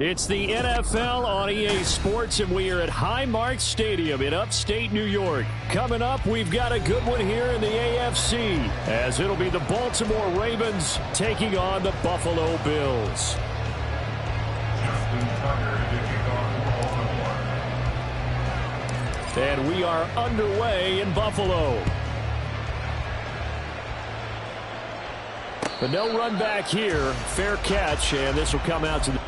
It's the NFL on EA Sports, and we are at Highmark Stadium in upstate New York. Coming up, we've got a good one here in the AFC, as it'll be the Baltimore Ravens taking on the Buffalo Bills. And we are underway in Buffalo. But no run back here. Fair catch, and this will come out to the...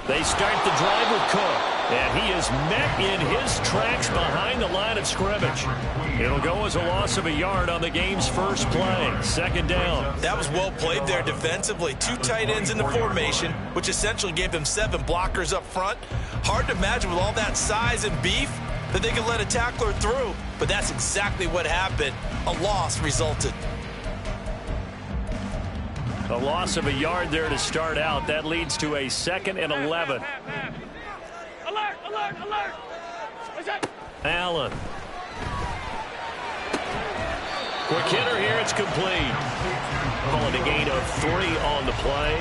They start the drive with Cook, and he is met in his tracks behind the line of scrimmage. It'll go as a loss of a yard on the game's first play. Second down. That was well played there defensively. Two tight ends in the formation, which essentially gave them 7 blockers up front. Hard to imagine with all that size and beef that they could let a tackler through, but that's exactly what happened. A loss resulted. A loss of a yard there to start out. That leads to a 2nd and 11. Alert, alert, alert. Allen. Quick hitter here. It's complete. Calling a gain of 3 on the play.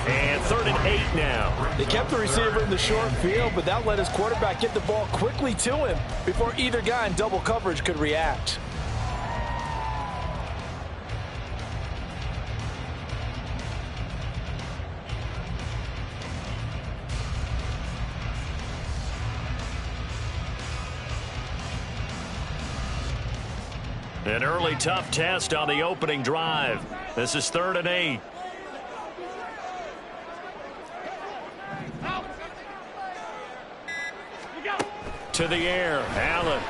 And 3rd and 8 now. They kept the receiver in the short field, but that let his quarterback get the ball quickly to him before either guy in double coverage could react. An early tough test on the opening drive. This is 3rd and 8. To the air, Allen.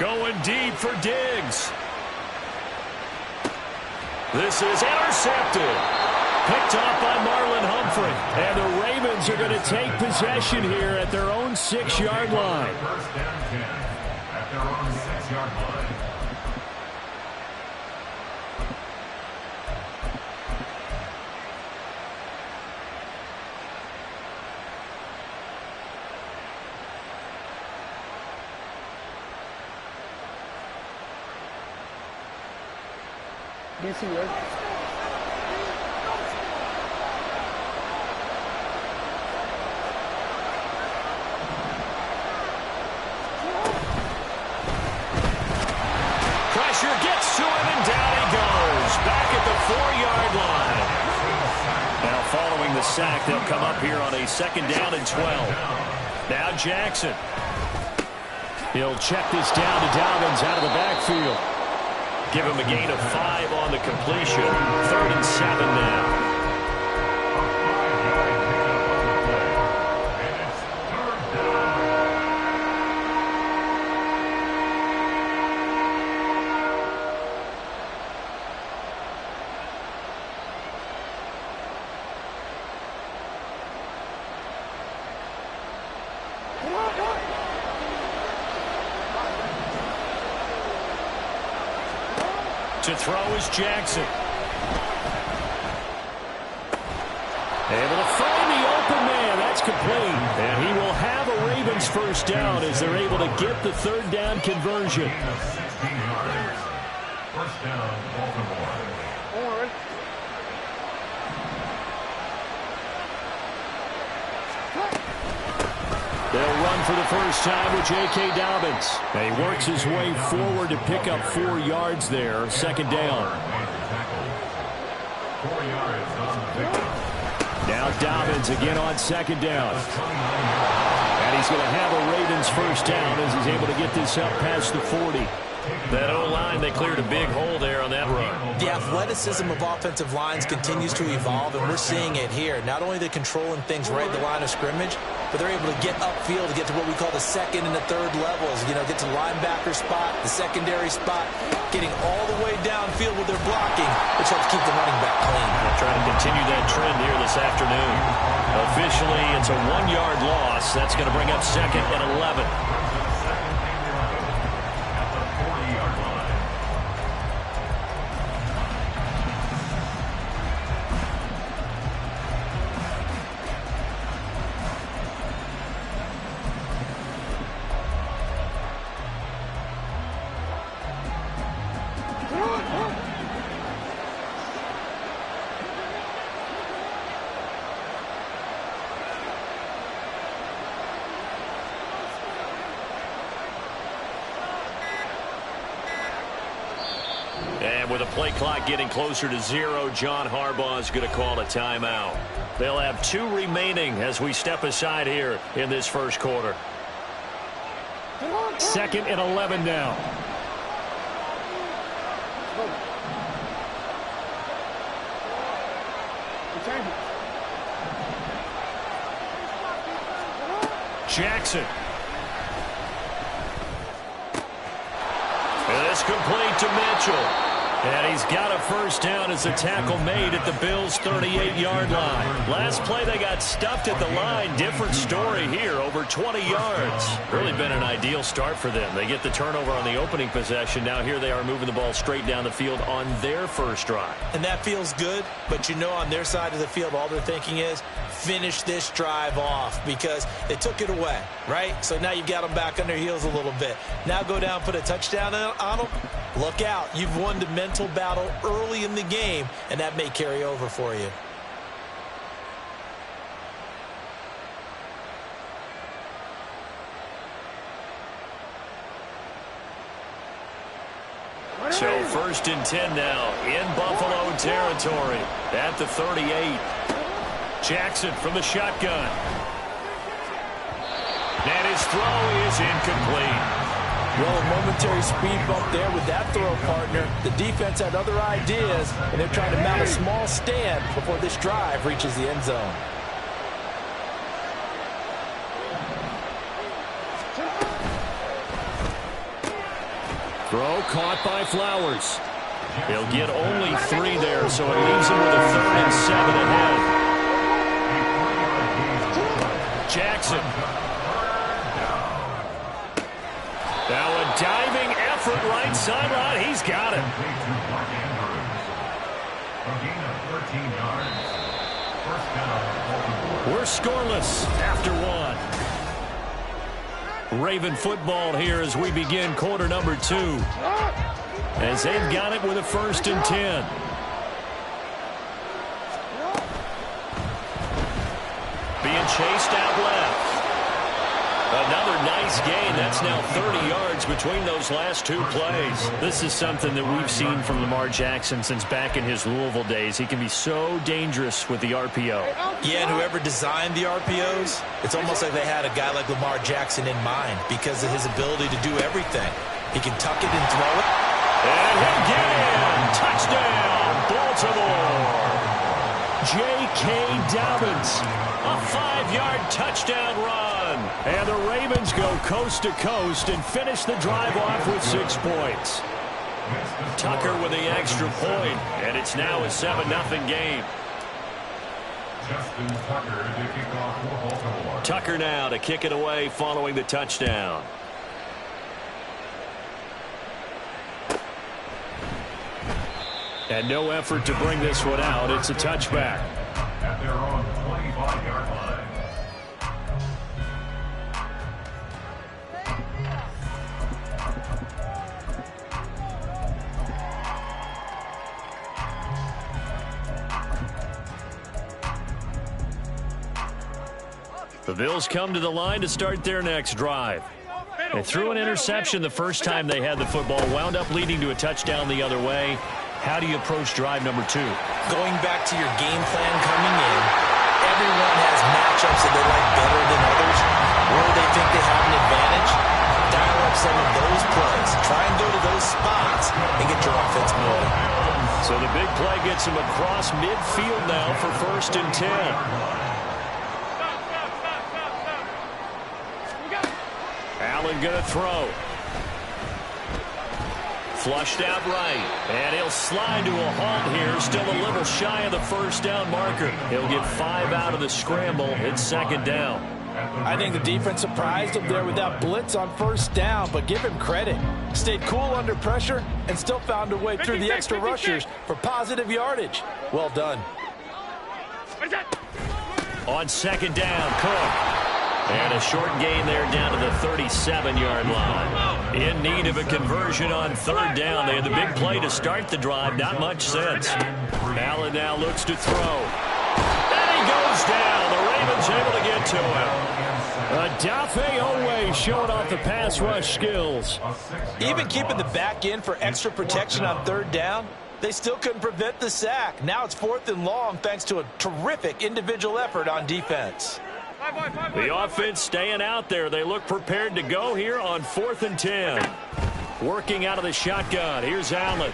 Going deep for Diggs. This is intercepted. Picked off by Marlon Humphrey. And the Ravens are going to take possession here at their own 6-yard line. At their own 6-yard line. Pressure gets to him, and down he goes. Back at the 4-yard line. Now following the sack, they'll come up here on a 2nd down and 12. Now Jackson. He'll check this down to Dobbins out of the backfield. Give him a gain of 5 on the completion. 3rd and 7 now. To throw is Jackson. Able to find the open man. That's complete. And he will have a Ravens first down as they're able to get the 3rd down conversion. First down, Baltimore. They'll run for the first time with J.K. Dobbins. And he works his way forward to pick up 4 yards there. 2nd down. 4 yards on the pickup. Now Dobbins again on 2nd down. And he's going to have a Ravens first down as he's able to get this up past the 40. That O-line, they cleared a big hole there on that run. The athleticism of offensive lines continues to evolve, and we're seeing it here. Not only they're controlling things right at the line of scrimmage, but they're able to get upfield to get to what we call the 2nd and the 3rd levels. You know, get to the linebacker spot, the secondary spot, getting all the way downfield with their blocking, which helps keep the running back clean. They're trying to continue that trend here this afternoon. Officially, it's a 1-yard loss. That's going to bring up 2nd and 11. And with the play clock getting closer to 0, John Harbaugh is going to call a timeout. They'll have 2 remaining as we step aside here in this first quarter. 2nd and 11 now. Jackson. And it's complete to Mitchell. And he's got a first down as a tackle made at the Bills' 38-yard line. Last play, they got stuffed at the line. Different story here, over 20 yards. Really been an ideal start for them. They get the turnover on the opening possession. Now here they are moving the ball straight down the field on their first drive. And that feels good, but you know on their side of the field, all they're thinking is finish this drive off because they took it away, right? So now you've got them back on their heels a little bit. Now go down, put a touchdown on them. Look out. You've won the mental battle early in the game, and that may carry over for you. So 1st and 10 now in Buffalo territory at the 38. Jackson from the shotgun. And his throw is incomplete. Well, a momentary speed bump there with that throw, partner. The defense had other ideas, and they're trying to mount a small stand before this drive reaches the end zone. Throw caught by Flowers. He'll get only 3 there, so it leaves him with a 3rd and 7 ahead. Jackson. Now a diving effort right sideline. He's got it. We're scoreless after 1. Raven football here as we begin quarter number 2. As they've got it with a 1st and 10. Being chased out left. Another nice gain. That's now 30 yards between those last two plays. This is something that we've seen from Lamar Jackson since back in his Louisville days. He can be so dangerous with the RPO. Yeah, and whoever designed the RPOs, it's almost like they had a guy like Lamar Jackson in mind because of his ability to do everything. He can tuck it and throw it. And he'll get in. Touchdown, Baltimore. J.K. Dobbins, a 5-yard touchdown run. And the Ravens go coast to coast and finish the drive off with 6 points. Tucker with the extra point, and it's now a 7-0 game. Justin Tucker to kick off for Baltimore. Tucker now to kick it away following the touchdown. And no effort to bring this one out. It's a touchback. At their own 25-yard line. The Bills come to the line to start their next drive. They threw an interception the first time they had the football, wound up leading to a touchdown the other way. How do you approach drive number 2? Going back to your game plan coming in, everyone has matchups that they like better than others. Where they think they have an advantage, dial up some of those plays. Try and go to those spots and get your offense moving. So the big play gets him across midfield now for 1st and 10. Allen going to throw. Flushed out right, and he'll slide to a halt here, still a little shy of the first down marker. He'll get 5 out of the scramble. It's 2nd down. I think the defense surprised him there with that blitz on 1st down, but give him credit. Stayed cool under pressure and still found a way through the extra rushers for positive yardage. Well done. On 2nd down, Cook. And a short gain there down to the 37-yard line. In need of a conversion on 3rd down. They had the big play to start the drive. Not much sense. Allen now looks to throw. And he goes down. The Ravens able to get to him. Odafe Oweh showing off the pass rush skills. Even keeping the back end for extra protection on 3rd down, they still couldn't prevent the sack. Now it's 4th and long thanks to a terrific individual effort on defense. The offense staying out there. They look prepared to go here on 4th and 10. Working out of the shotgun. Here's Allen.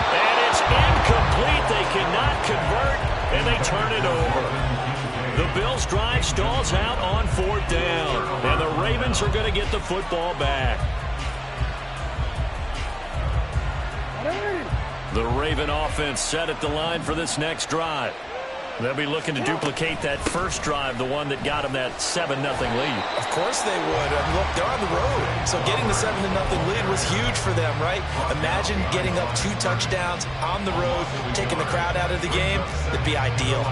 And it's incomplete. They cannot convert, and they turn it over. The Bills' drive stalls out on 4th down. And the Ravens are going to get the football back. The Raven offense set at the line for this next drive. They'll be looking to duplicate that first drive, the one that got them that 7-0 lead. Of course they would. I mean, look, they're on the road. So getting the 7-0 lead was huge for them, right? Imagine getting up 2 touchdowns on the road, taking the crowd out of the game. It'd be ideal.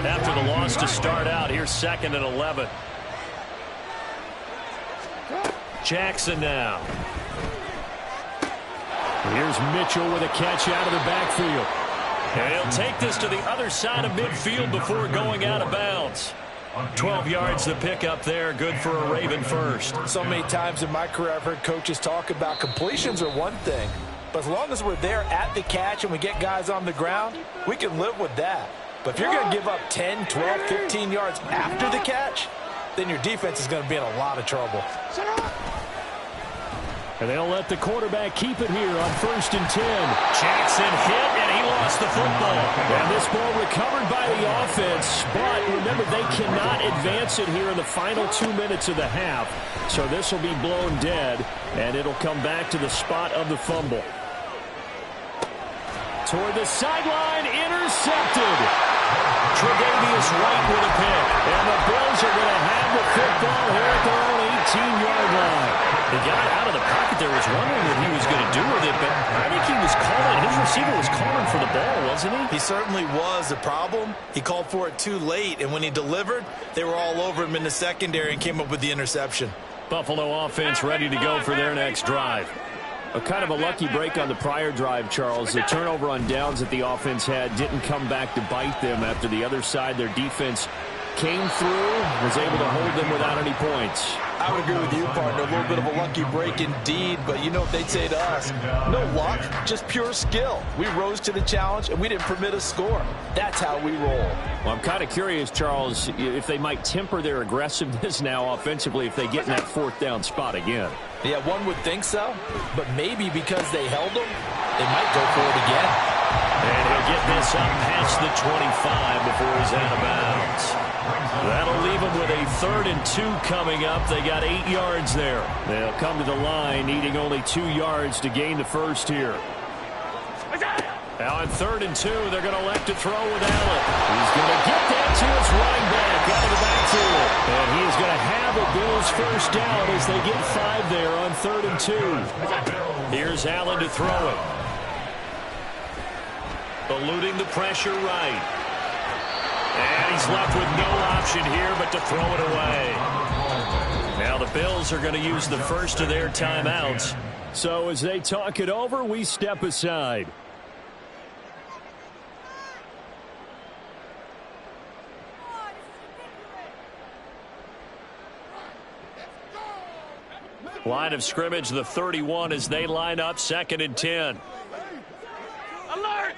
After the loss to start out, here's 2nd and 11. Jackson now. Here's Mitchell with a catch out of the backfield. And he'll take this to the other side of midfield before going out of bounds. 12 yards to pick up there. Good for a Raven first. So many times in my career I've heard coaches talk about completions are one thing. But as long as we're there at the catch and we get guys on the ground, we can live with that. But if you're going to give up 10, 12, 15 yards after the catch, then your defense is going to be in a lot of trouble. And they'll let the quarterback keep it here on 1st and 10. Jackson hit, and he lost the football. And this ball recovered by the offense. But remember, they cannot advance it here in the final 2 minutes of the half. So this will be blown dead, and it'll come back to the spot of the fumble. Toward the sideline, intercepted. Tre'Davious White with a pick. And the Bills are going to have the football here at their own 18-yard line. He got out of the pocket there, was wondering what he was going to do with it, but I think he was calling, his receiver was calling for the ball, wasn't he? He certainly was. The problem, he called for it too late, and when he delivered, they were all over him in the secondary and came up with the interception. Buffalo offense ready to go for their next drive. A kind of a lucky break on the prior drive, Charles. The turnover on downs that the offense had didn't come back to bite them after the other side. Their defense came through, was able to hold them without any points. I would agree with you, partner. A little bit of a lucky break indeed, but you know what they'd say to us? No luck, just pure skill. We rose to the challenge, and we didn't permit a score. That's how we roll. Well, I'm kind of curious, Charles, if they might temper their aggressiveness now offensively if they get in that fourth down spot again. Yeah, one would think so, but maybe because they held them, they might go for it again. And he'll get this up past the 25 before he's out of bounds. That'll leave them with a 3rd and 2 coming up. They got 8 yards there. They'll come to the line needing only 2 yards to gain the first here. Now on 3rd and 2, they're going to elect to throw with Allen. He's going to get that to his running back out of the backfield. And he is going to have a Bills first down as they get 5 there on 3rd and 2. Here's Allen to throw it. Eluding the pressure right. And he's left with no option here but to throw it away. Now the Bills are going to use the first of their timeouts. So as they talk it over, we step aside. Line of scrimmage, the 31 as they line up 2nd and 10. Alert!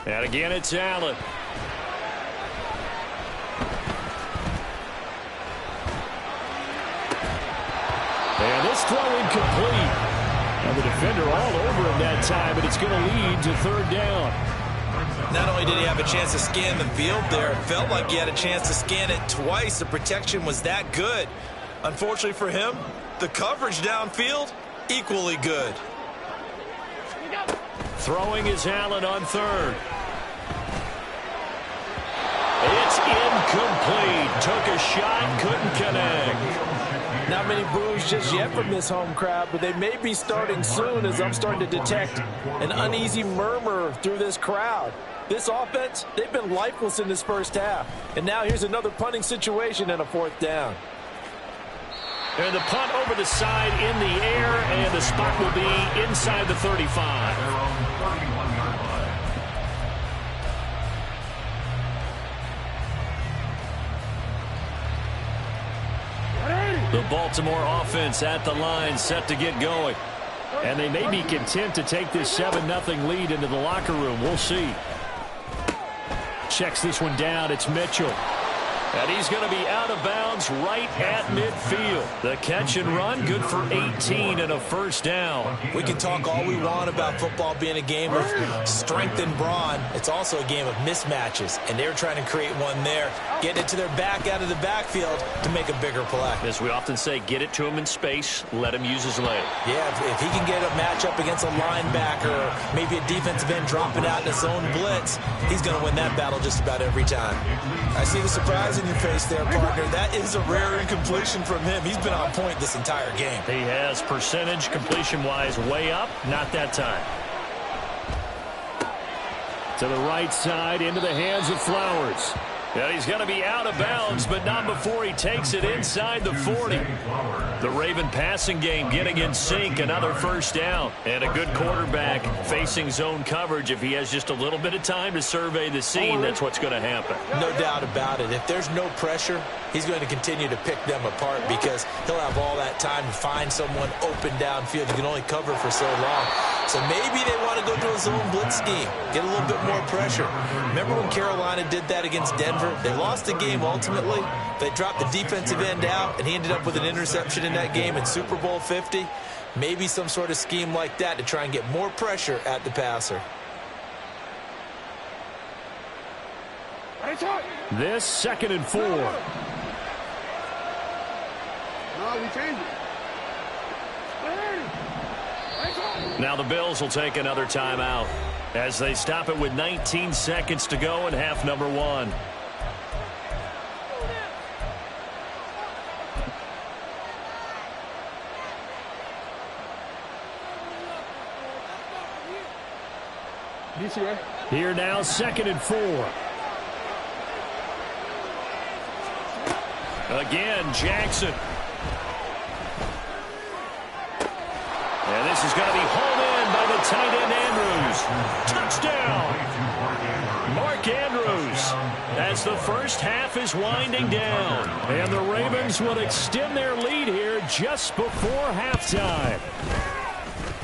And again, it's Allen. And this throw incomplete. And the defender all over him that time, but it's going to lead to 3rd down. Not only did he have a chance to scan the field there, it felt like he had a chance to scan it twice. The protection was that good. Unfortunately for him, the coverage downfield, equally good. Throwing is Allen on 3rd. It's incomplete. Took a shot, couldn't connect. Not many boos just yet from this home crowd, but they may be starting soon as I'm starting to detect an uneasy murmur through this crowd. This offense, they've been lifeless in this first half. And now here's another punting situation and a 4th down. And the punt over the side in the air, and the spot will be inside the 35. The Baltimore offense at the line, set to get going. And they may be content to take this 7-0 lead into the locker room. We'll see. Checks this one down. It's Mitchell. And he's going to be out of bounds right at midfield. The catch and run, good for 18 and a first down. We can talk all we want about football being a game of strength and brawn. It's also a game of mismatches, and they're trying to create one there, getting it to their back out of the backfield to make a bigger play. As we often say, get it to him in space, let him use his leg. Yeah, if he can get a matchup against a linebacker or maybe a defensive end dropping out in a zone blitz, he's going to win that battle just about every time. I see the surprise in your face there, partner. That is a rare incompletion from him. He's been on point this entire game. He has percentage completion-wise way up. Not that time. To the right side, into the hands of Flowers. And he's going to be out of bounds, but not before he takes it inside the 40. The Raven passing game getting in sync, another first down. And a good quarterback facing zone coverage. If he has just a little bit of time to survey the scene, that's what's going to happen. No doubt about it. If there's no pressure, he's going to continue to pick them apart because he'll have all that time to find someone open downfield. You can only cover for so long. So maybe they want to go to a zone blitz scheme, get a little bit more pressure. Remember when Carolina did that against Denver? They lost the game ultimately. They dropped the defensive end out, and he ended up with an interception in that game in Super Bowl 50. Maybe some sort of scheme like that to try and get more pressure at the passer. This 2nd and 4. No, we changed it. Now the Bills will take another timeout as they stop it with 19 seconds to go in half number 1. Here now, 2nd and 4. Again, Jackson. And this is going to be hauled in by the tight end Andrews. Touchdown! Mark Andrews, as the first half is winding down. And the Ravens will extend their lead here just before halftime.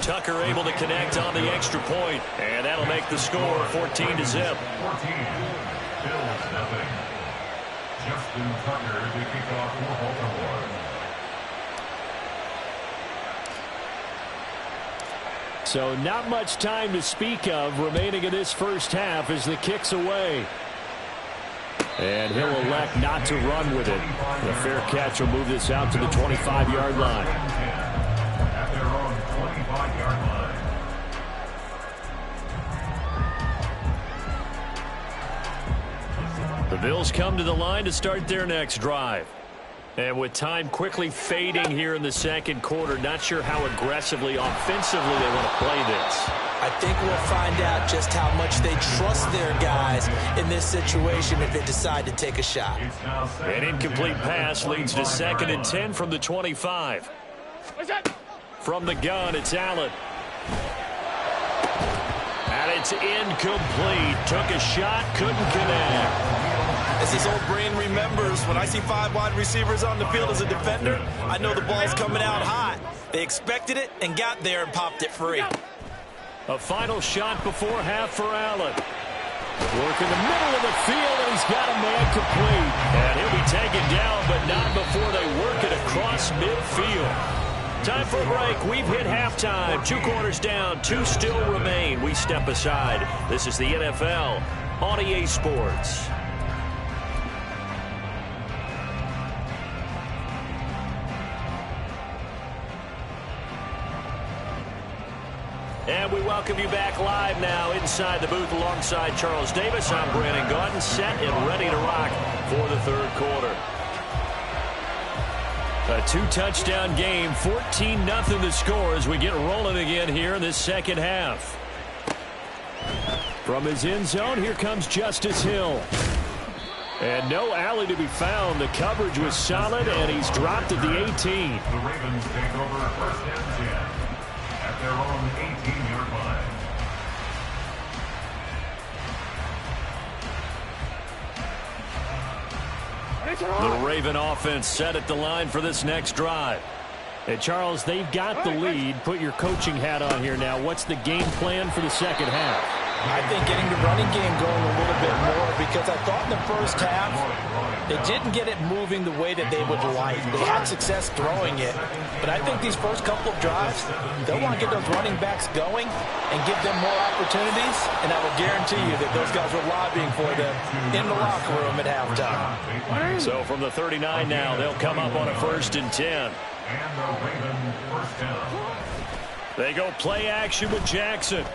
Tucker able to connect on the extra point, and that'll make the score 14-0. 14. Bills nothing. Justin Tucker to kick off for Baltimore. So not much time to speak of remaining in this first half as the kick's away. And he'll elect not to run with it. The fair catch will move this out to the 25-yard line. At their own 25-yard line. The Bills come to the line to start their next drive. And with time quickly fading here in the second quarter, not sure how aggressively, offensively they want to play this. I think we'll find out just how much they trust their guys in this situation if they decide to take a shot. An incomplete pass leads to 2nd and 10 from the 25. From the gun, it's Allen. And it's incomplete. Took a shot, couldn't connect. As his old brain remembers, when I see 5 wide receivers on the field as a defender, I know the ball's coming out hot. They expected it and got there and popped it free. A final shot before half for Allen. Work in the middle of the field, and he's got a man complete. And he'll be taken down, but not before they work it across midfield. Time for a break. We've hit halftime. 2 quarters down, 2 still remain. We step aside. This is the NFL on EA Sports. And we welcome you back live now inside the booth alongside Charles Davis. I'm Brandon Gaudin, set and ready to rock for the third quarter. A 2-touchdown game, 14-0 the score as we get rolling again here in this second half. From his end zone, here comes Justice Hill. And no alley to be found. The coverage was solid, and he's dropped at the 18. The Ravens take over 1st and 10 at their own 18-yard line. The Raven offense set at the line for this next drive. And Charles, they've got the lead. Put your coaching hat on here now. What's the game plan for the second half? I think getting the running game going a little bit more, because I thought in the first half they didn't get it moving the way that they would like. They had success throwing it, but I think these first couple of drives, they'll want to get those running backs going and give them more opportunities, and I will guarantee you that those guys were lobbying for them in the locker room at halftime. So from the 39 now, they'll come up on a 1st and 10. And the Raven 1st down. They go play action with Jackson.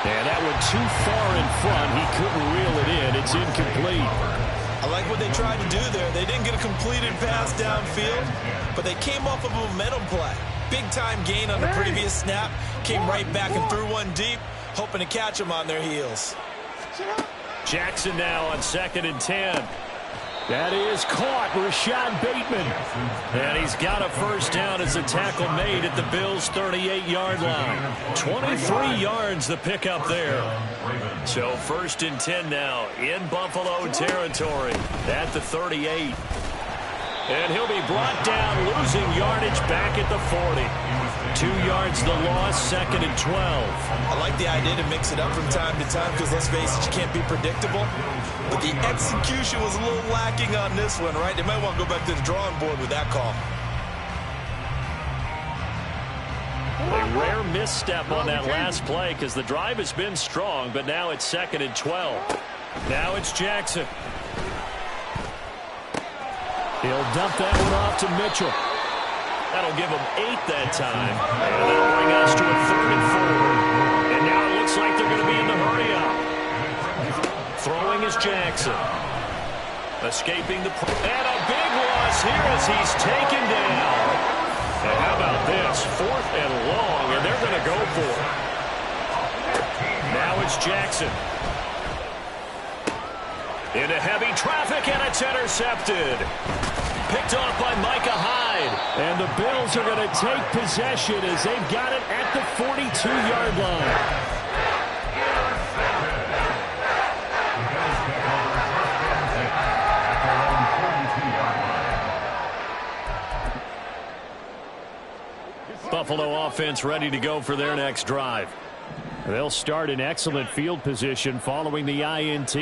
And that one too far in front. He couldn't reel it in. It's incomplete. I like what they tried to do there. They didn't get a completed pass downfield, but they came off of a momentum play. Big-time gain on the previous snap. Came right back and threw one deep, hoping to catch them on their heels. Jackson now on 2nd and 10. That is caught, Rashad Bateman. And he's got a first down as a tackle made at the Bills' 38-yard line. 23 yards the pickup there. So 1st and 10 now in Buffalo territory at the 38. And he'll be brought down, losing yardage back at the 40. 2 yards the loss, 2nd and 12. I like the idea to mix it up from time to time because, let's face it, you can't be predictable. But the execution was a little lacking on this one, right? They might want to go back to the drawing board with that call. A rare misstep on that last play because the drive has been strong, but now it's 2nd and 12. Now it's Jackson. He'll dump that one off to Mitchell. That'll give him 8 that time. And that'll bring us to a 3rd and 4. And now it looks like they're going to be in the hurry-up. Throwing is Jackson. Escaping the... And a big loss here as he's taken down. And how about this? 4th and long, and they're going to go for it. Now it's Jackson. Into heavy traffic, and it's intercepted. Picked off by Micah Hyde. And the Bills are going to take possession as they've got it at the 42-yard line. Buffalo offense ready to go for their next drive. They'll start in excellent field position following the INT.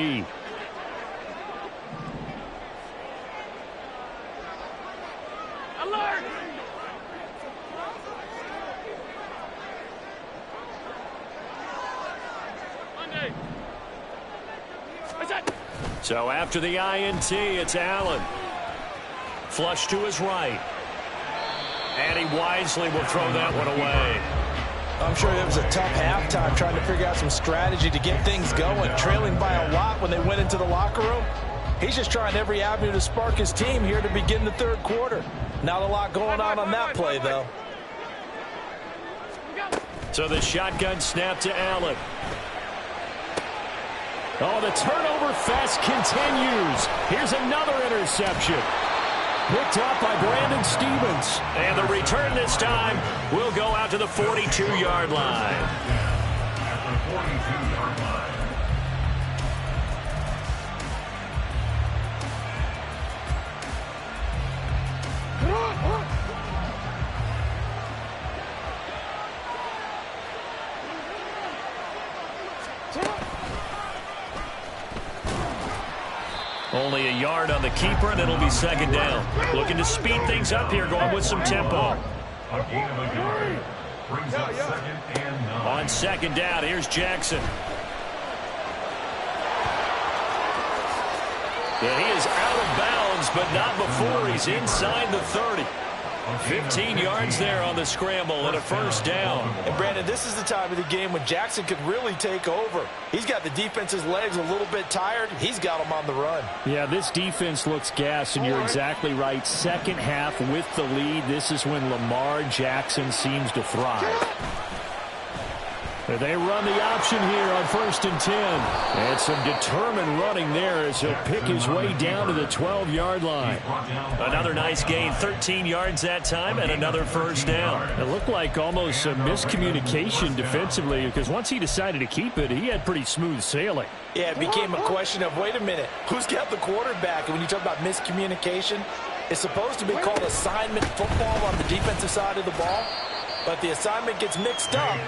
Alert! Monday. So after the INT, it's Allen. Flush to his right. And he wisely will throw that one away. I'm sure it was a tough halftime trying to figure out some strategy to get things going. Trailing by a lot when they went into the locker room. He's just trying every avenue to spark his team here to begin the third quarter. Not a lot going on that play, though. So the shotgun snap to Allen. Oh, the turnover fest continues. Here's another interception. Picked up by Brandon Stevens. And the return this time will go out to the 42-yard line. At the 42-yard line. Only a yard on the keeper, and it'll be second down. Looking to speed things up here, going with some tempo. A gain of a yard brings up 2nd and 9. On second down, here's Jackson. Yeah, he is out of bounds, but not before he's inside the 30. 15 yards there on the scramble and a first down. And Brandon, this is the time of the game when Jackson could really take over. He's got the defense's legs a little bit tired. He's got them on the run. Yeah, this defense looks gassed, and you're exactly right. Second half with the lead, this is when Lamar Jackson seems to thrive. They run the option here on 1st and 10. And some determined running there as he'll pick his way down to the 12-yard line. Another nice gain, 13 yards that time, and another first down. It looked like almost a miscommunication defensively because once he decided to keep it, he had pretty smooth sailing. Yeah, it became a question of, wait a minute, who's got the quarterback? And when you talk about miscommunication, it's supposed to be called assignment football on the defensive side of the ball. But the assignment gets mixed up.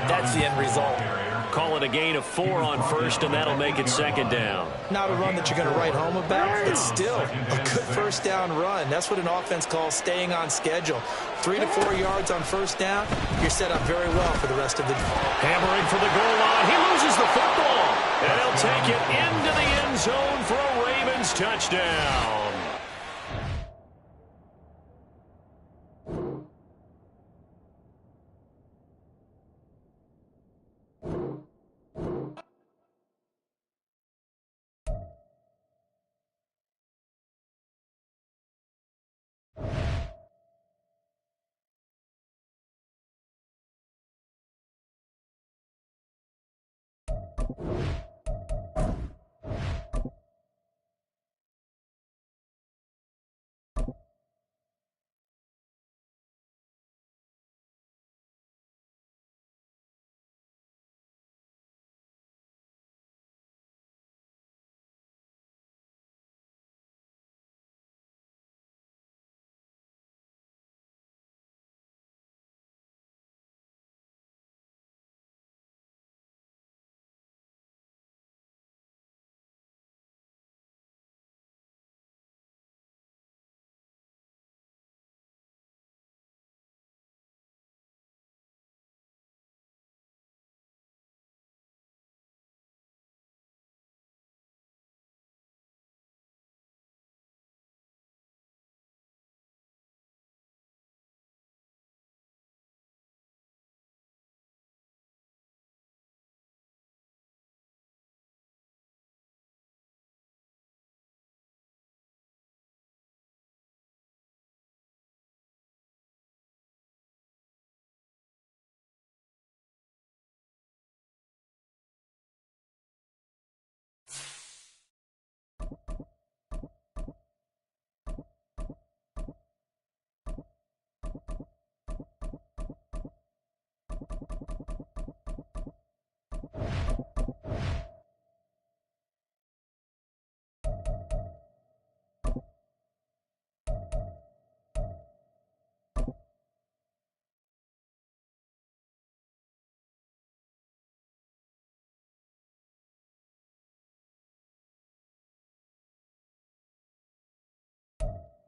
That's the end result. Call it a gain of 4 on first, and that'll make it second down. Not a run that you're going to write home about, but still a good first down run. That's what an offense calls staying on schedule. 3 to 4 yards on first down, you're set up very well for the rest of the day. Hammering for the goal line. He loses the football. And he'll take it into the end zone for a Ravens touchdown.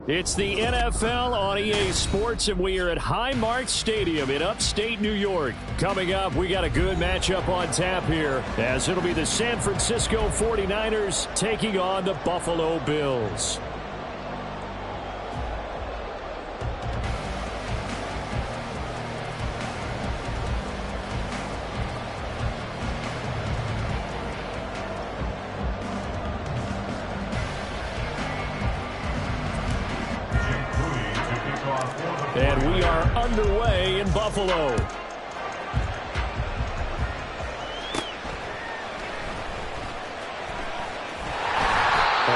It's the NFL on EA Sports, and we are at Highmark Stadium in upstate New York. Coming up, we got a good matchup on tap here, as it'll be the San Francisco 49ers taking on the Buffalo Bills. And we are underway in Buffalo. Well,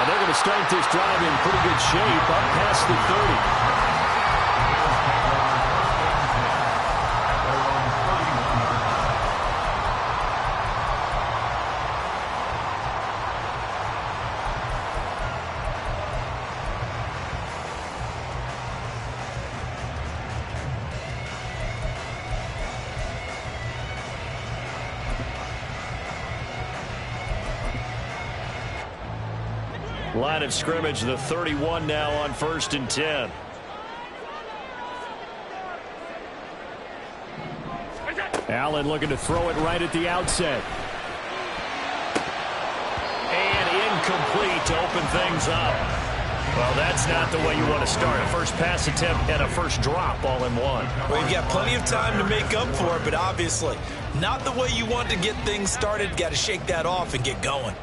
they're going to start this drive in pretty good shape, up past the 30. Line of scrimmage, the 31 now on 1st and 10. Allen looking to throw it right at the outset. And incomplete to open things up. Well, that's not the way you want to start. A first pass attempt and a first drop all in one. Well, you've got plenty of time to make up for it, but obviously not the way you want to get things started. Got to shake that off and get going.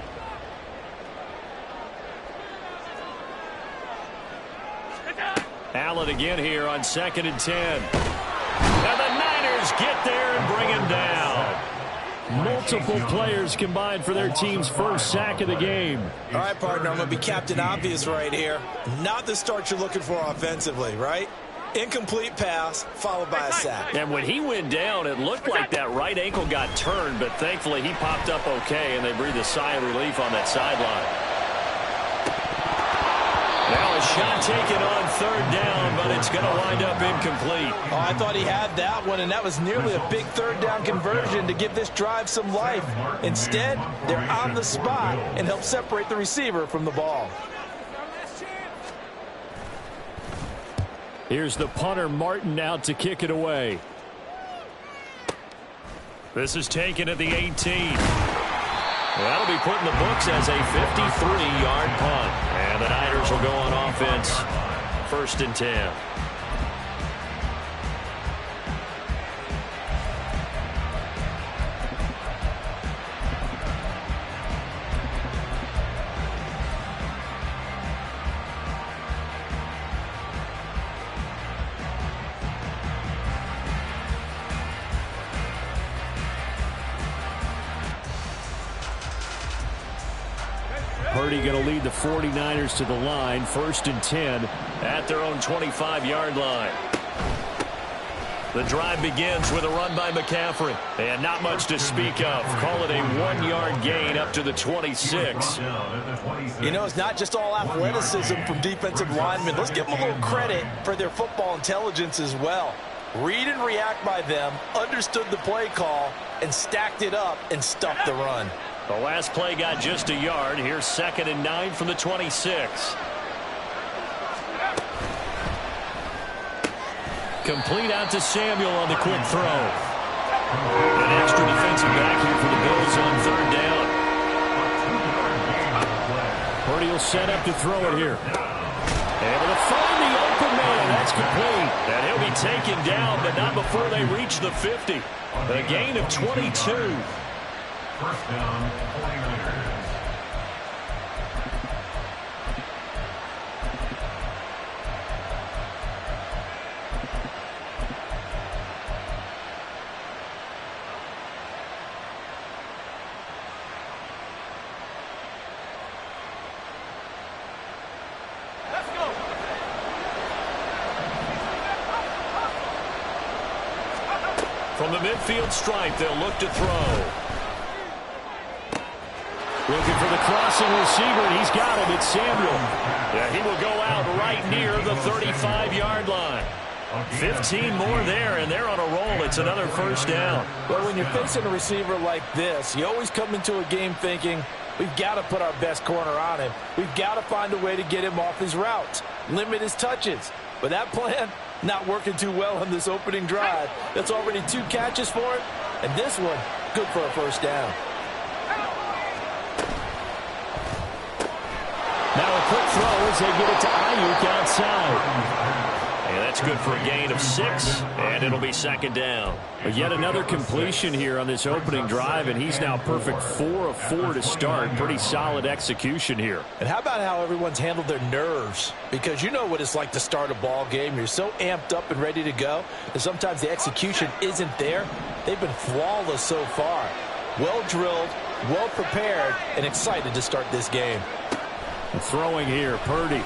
Allen again here on 2nd and 10. And the Niners get there and bring him down. Multiple players combined for their team's first sack of the game. All right, partner, I'm going to be Captain Obvious right here. Not the start you're looking for offensively, right? Incomplete pass followed by a sack. And when he went down, it looked like that right ankle got turned, but thankfully he popped up okay, and they breathed a sigh of relief on that sideline. Now a shot taken on 3rd down, but it's going to wind up incomplete. Oh, I thought he had that one, and that was nearly a big 3rd down conversion to give this drive some life. Instead, they're on the spot and help separate the receiver from the ball. Here's the punter, Martin, out to kick it away. This is taken at the 18. That'll be put in the books as a 53-yard punt. And the Niners will go on offense, 1st and 10. Purdy going to lead the 49ers to the line, 1st and 10 at their own 25-yard line. The drive begins with a run by McCaffrey, and not much to speak of. Call it a 1-yard gain up to the 26. You know, it's not just all athleticism from defensive linemen. Let's give them a little credit for their football intelligence as well. Read and react by them, understood the play call, and stacked it up and stuffed the run. The last play got just a yard. Here's 2nd and 9 from the 26. Complete out to Samuel on the quick throw. An extra defensive back here for the Bills on 3rd down. Purdy will set up to throw it here. Able to find the open man. That's complete. And he'll be taken down, but not before they reach the 50. A gain of 22. 1st down, 49ers. Let's go. From the midfield stripe, they'll look to throw. Looking for the crossing receiver, and he's got him. It's Samuel. Yeah, he will go out right near the 35-yard line. 15 more there, and they're on a roll. It's another 1st down. Well, when you're facing a receiver like this, you always come into a game thinking, we've got to put our best corner on him. We've got to find a way to get him off his routes. limit his touches. But that plan, not working too well on this opening drive. That's already 2 catches for him, and this one, good for a first down. Now a quick throw as they get it to Ayuk outside. And that's good for a gain of 6, and it'll be second down. But yet another completion here on this opening drive, and he's now perfect 4 of 4 to start. Pretty solid execution here. And how about how everyone's handled their nerves? Because you know what it's like to start a ball game. You're so amped up and ready to go, and sometimes the execution isn't there. They've been flawless so far. Well drilled, well prepared, and excited to start this game. Throwing here, Purdy.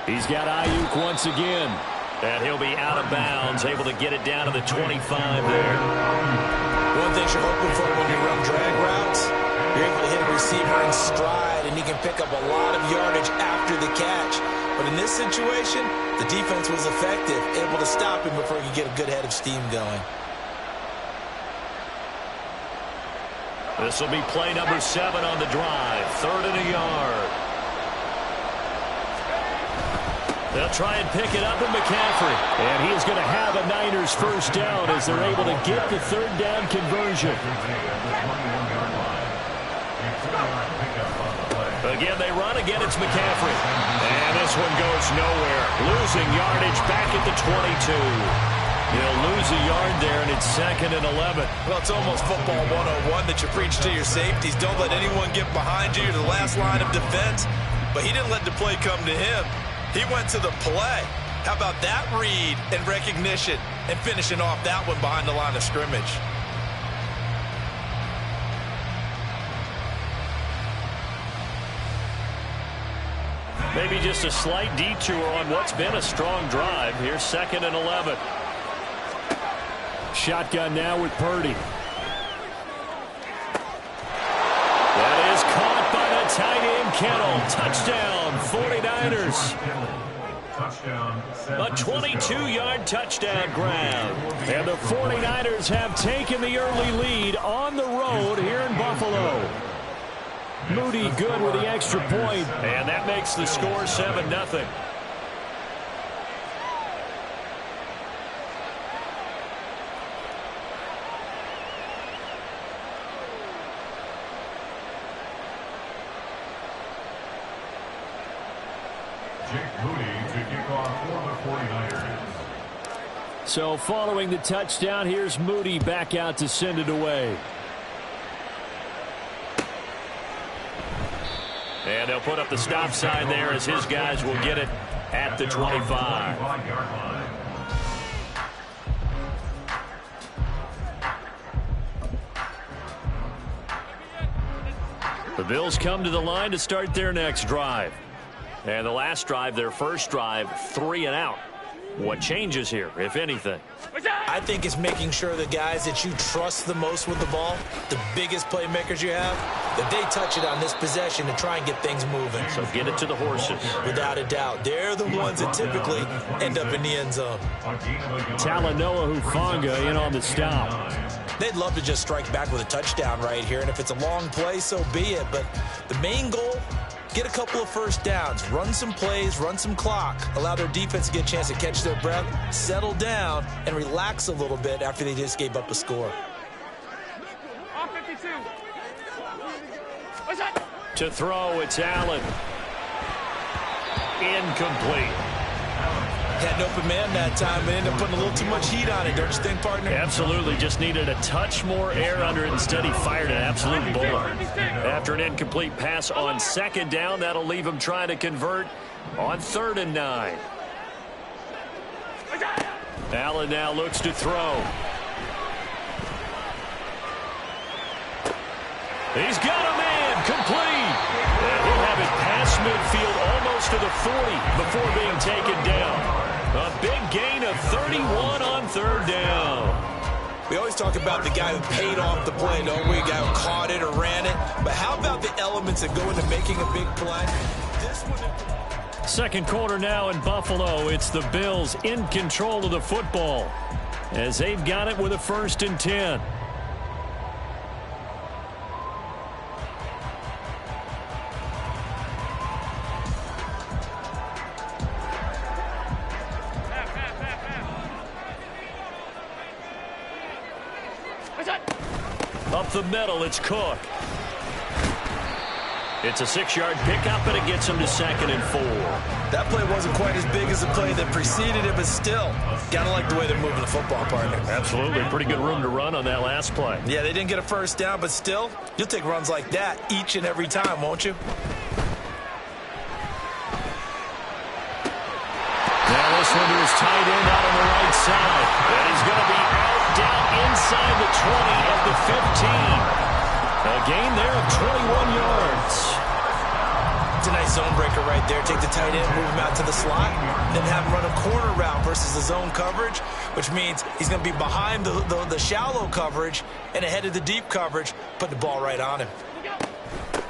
He's got Ayuk once again. And he'll be out of bounds, able to get it down to the 25 there. One thing you're hoping for when you run drag routes, you're able to hit a receiver in stride, and he can pick up a lot of yardage after the catch. But in this situation, the defense was effective, able to stop him before he could get a good head of steam going. This will be play number 7 on the drive. 3rd and a yard. They'll try and pick it up with McCaffrey. And he is going to have a Niners first down as they're able to get the 3rd down conversion. Again, they run. Again, it's McCaffrey. And this one goes nowhere. Losing yardage back at the 22. They'll lose a yard there, and it's 2nd and 11. Well, it's almost football 101 that you preach to your safeties. Don't let anyone get behind you. You're the last line of defense. But he didn't let the play come to him. He went to the play. How about that read and recognition and finishing off that one behind the line of scrimmage? Maybe just a slight detour on what's been a strong drive. Here's 2nd and 11. Shotgun now with Purdy. That is caught by the tight end Kittle. Touchdown, 49ers. A 22-yard touchdown grab. And the 49ers have taken the early lead on the road here in Buffalo. Moody good with the extra point, and that makes the score 7-0. So following the touchdown, here's Moody back out to send it away. And they'll put up the stop sign there as his guys will get it at the 25. The Bills come to the line to start their next drive. And the last drive, their first drive, 3 and out. What changes here, if anything? I think it's making sure the guys that you trust the most with the ball, the biggest playmakers you have, that they touch it on this possession to try and get things moving. So get it to the horses. Without a doubt. They're the ones that typically end up in the end zone. Talanoa Hufanga in on the stop. They'd love to just strike back with a touchdown right here, and if it's a long play, so be it. But the main goal, get a couple of first downs, run some plays, run some clock, allow their defense to get a chance to catch their breath, settle down, and relax a little bit after they just gave up a score. To throw, it's Allen. Incomplete. Had an open man that time, but ended up putting a little too much heat on it, don't you think, partner? Absolutely. Just needed a touch more air under it. Instead, he fired an absolute bullet. After an incomplete pass on 2nd down, that'll leave him trying to convert on 3rd and 9. Allen now looks to throw. He's got a man, complete. And he'll have it past midfield almost to the 40 before being taken down. A big gain of 31 on 3rd down. We always talk about the guy who paid off the play, don't we? A guy who caught it or ran it. But how about the elements that go into making a big play? This one. Second quarter now in Buffalo. It's the Bills in control of the football as they've got it with a 1st and 10. up the middle. It's Cook. It's a 6-yard pickup, and it gets him to 2nd and 4. That play wasn't quite as big as the play that preceded it, but still, got to like the way they're moving the football, partner. Absolutely. Pretty good room to run on that last play. Yeah, they didn't get a first down, but still, you'll take runs like that each and every time, won't you? Now this one to his tight end out on the right side. And he's going to be out down inside the 20 at the 15. A gain there of 21 yards. It's a nice zone breaker right there. Take the tight end, move him out to the slot, then have him run a corner route versus the zone coverage, which means he's going to be behind the shallow coverage and ahead of the deep coverage, put the ball right on him.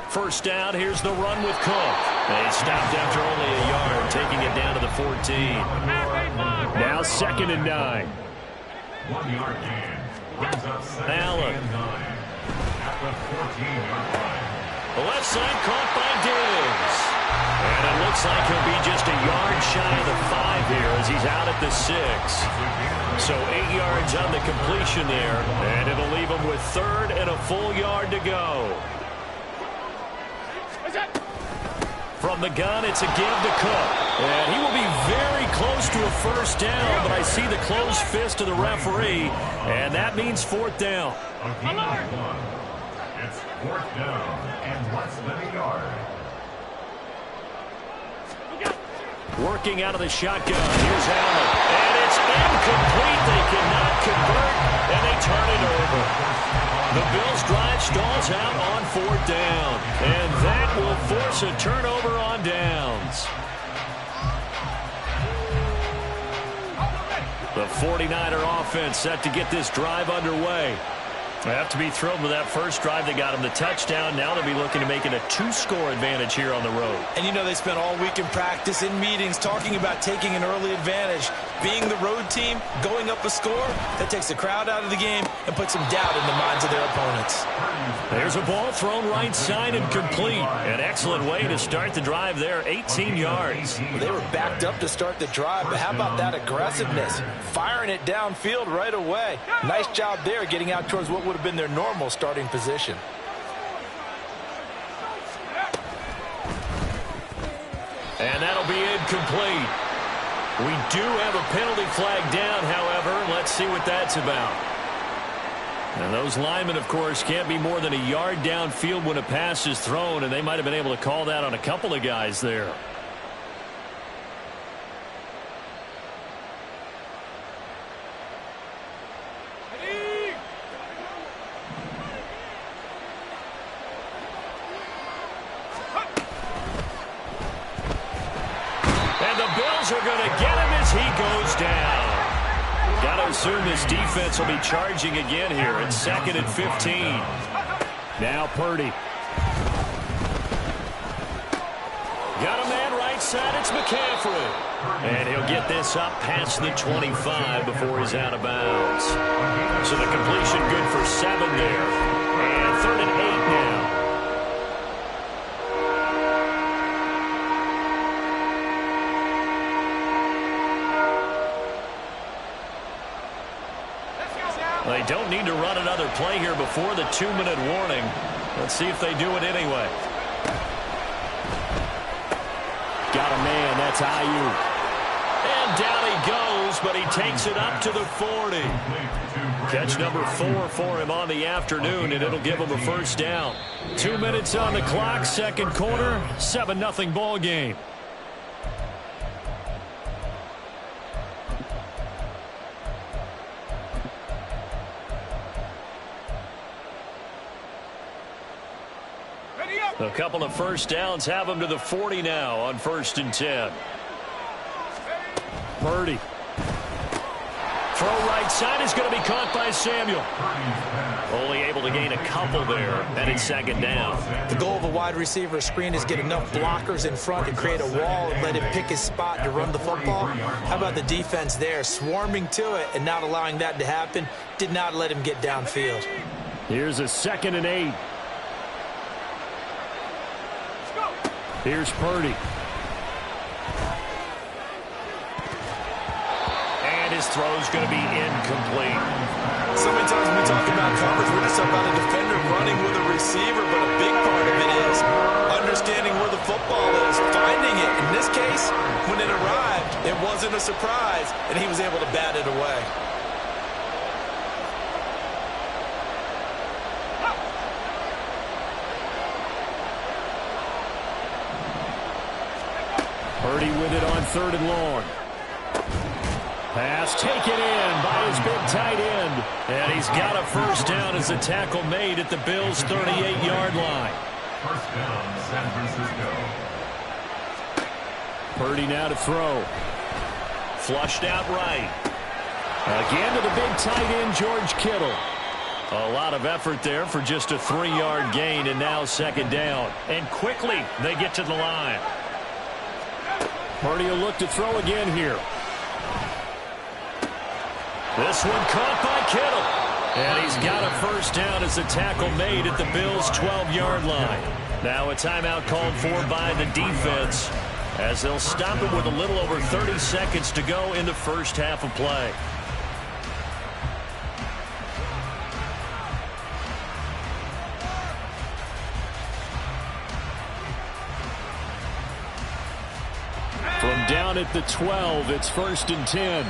First down, here's the run with Cook. They stopped after only a yard, taking it down to the 14. Now 2nd and 9. 1 yard gain. Allen. The 14-yard line. The left side caught by Diggs. And it looks like he'll be just a yard shy of the 5 here as he's out at the 6. So 8 yards on the completion there. And it'll leave him with 3rd and a full yard to go. From the gun, it's a give to Cook. And he will be very close to a first down, but I see the closed fist of the referee, and that means 4th down. It's 4th down and less than a yard. Working out of the shotgun. Here's Allen. And it's incomplete. They cannot convert, and they turn it over. The Bills' drive stalls out on 4th down, and that will force a turnover on downs. The 49er offense set to get this drive underway. They have to be thrilled with that first drive. They got him the touchdown. Now they'll be looking to make it a 2-score advantage here on the road. And you know they spent all week in practice, in meetings, talking about taking an early advantage. Being the road team, going up a score, that takes the crowd out of the game and puts some doubt in the minds of their opponents. There's a ball thrown right side and complete. An excellent way to start the drive there, 18 yards. Well, they were backed up to start the drive, but how about that aggressiveness? Firing it downfield right away. Nice job there getting out towards what would have been their normal starting position. And that'll be incomplete. We do have a penalty flag down, however. Let's see what that's about. And those linemen, of course, can't be more than a yard downfield when a pass is thrown, and they might have been able to call that on a couple of guys there. And the Bills are going to get him as he goes down. Got to assume this defense will be charging again here. It's 2nd and 15. Now Purdy. Got a man right side. It's McCaffrey. And he'll get this up past the 25 before he's out of bounds. So the completion good for 7 there. And 3rd and 8 now. They don't need to run another play here before the 2-minute warning. Let's see if they do it anyway. Got a man. That's Ayuk. And down he goes, but he takes it up to the 40. Catch number 4 for him on the afternoon, and it'll give him a first down. 2 minutes on the clock, second quarter, 7-0 ball game. A couple of first downs have them to the 40 now on 1st and 10. Purdy. Throw right side is going to be caught by Samuel. Only able to gain a couple there, and it's 2nd down. The goal of a wide receiver screen is get enough blockers in front to create a wall and let him pick his spot to run the football. How about the defense there, swarming to it and not allowing that to happen? Did not let him get downfield. Here's a 2nd and 8. Here's Purdy. And his throw's going to be incomplete. So many times when we talk about coverage, we're just about a defender running with a receiver, but a big part of it is understanding where the football is, finding it. In this case, when it arrived, it wasn't a surprise, and he was able to bat it away. Purdy with it on 3rd and long. Pass taken in by his big tight end. And he's got a first down as a tackle made at the Bills' 38-yard line. First down, San Francisco. Purdy now to throw. Flushed out right. Again to the big tight end, George Kittle. A lot of effort there for just a 3-yard gain, and now 2nd down. And quickly they get to the line. Purdy will look to throw again here. This one caught by Kittle. And he's got a first down as a tackle made at the Bills' 12-yard line. Now a timeout called for by the defense as they'll stop him with a little over 30 seconds to go in the first half of play. From down at the 12, it's 1st and 10.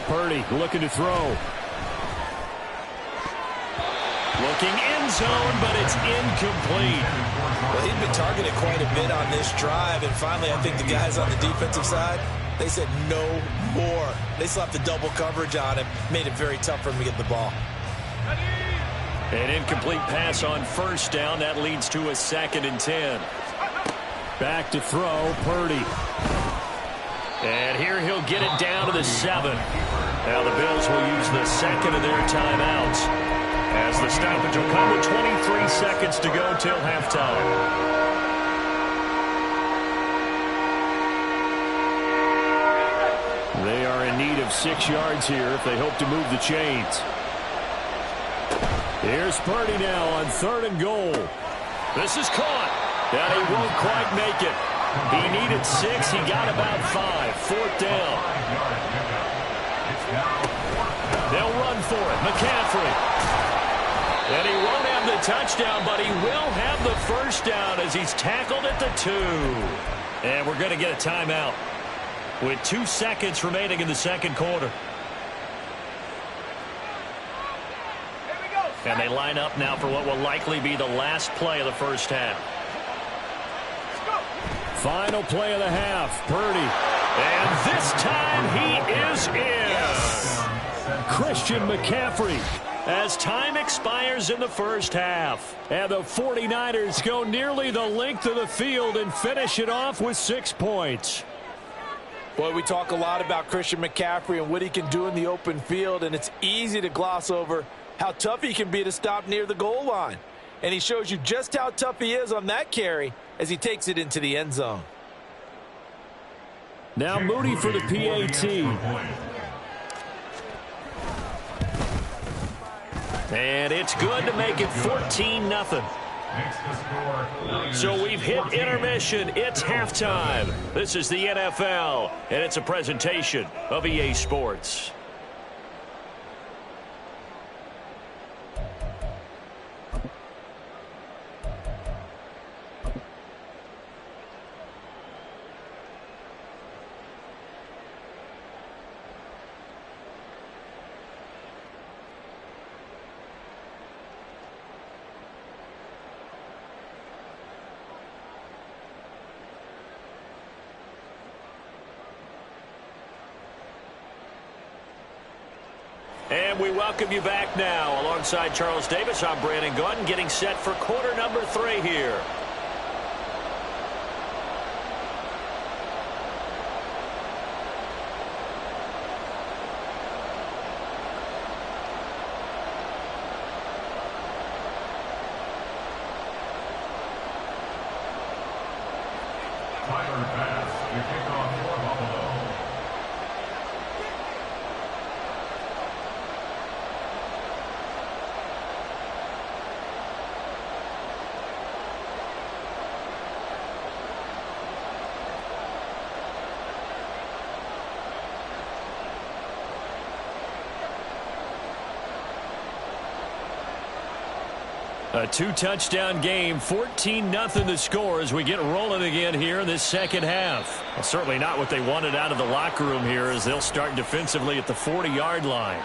Purdy looking to throw. Looking end zone, but it's incomplete. Well, he'd been targeted quite a bit on this drive, and finally I think the guys on the defensive side, they said no more. They slapped the double coverage on him, made it very tough for him to get the ball. An incomplete pass on first down. That leads to a 2nd and 10. Back to throw, Purdy. And here he'll get it down to the 7. Now the Bills will use the 2nd of their timeouts as the stoppage will come with 23 seconds to go till halftime. They are in need of 6 yards here if they hope to move the chains. Here's Purdy now on 3rd and goal. This is caught. And he won't quite make it. He needed 6. He got about 5. 4th down. They'll run for it. McCaffrey. And he won't have the touchdown, but he will have the first down as he's tackled at the 2. And we're going to get a timeout with 2 seconds remaining in the 2nd quarter. And they line up now for what will likely be the last play of the first half. Final play of the half, Purdy. And this time he is in. Yes. Christian McCaffrey as time expires in the first half. And the 49ers go nearly the length of the field and finish it off with 6 points. Boy, we talk a lot about Christian McCaffrey and what he can do in the open field, and it's easy to gloss over how tough he can be to stop near the goal line. And he shows you just how tough he is on that carry as he takes it into the end zone. Now Moody for the PAT. And it's good to make it 14-0. So we've hit intermission. It's halftime. This is the NFL, and it's a presentation of EA Sports. And we welcome you back now. Alongside Charles Davis, I'm Brandon Gordon, getting set for quarter number 3 here. Tyler Bass, your kickoff for Buffalo. A two-touchdown game, 14-0 the score as we get rolling again here in this second half. Well, certainly not what they wanted out of the locker room here as they'll start defensively at the 40-yard line.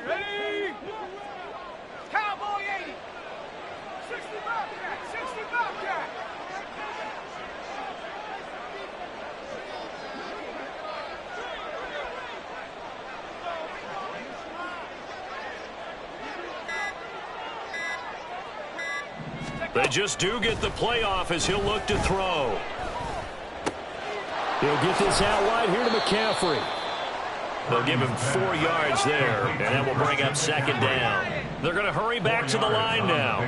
Ready? Cowboy 80. 60 Bobcat. 60 Bobcat. They just do get the playoff as he'll look to throw. He'll get this out wide here to McCaffrey. They'll give him 4 yards there, and that will bring up second down. They're going to hurry back to the line now.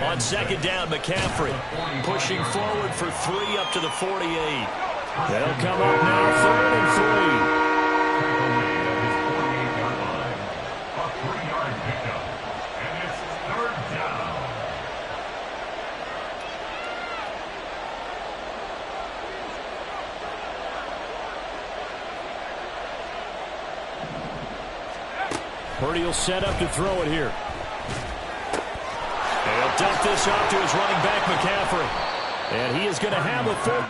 On second down, McCaffrey pushing forward for 3 up to the 48. They'll come up now, 3rd and 3. Purdy will set up to throw it here. And he'll dump this off to his running back, McCaffrey. And he is going to have a full...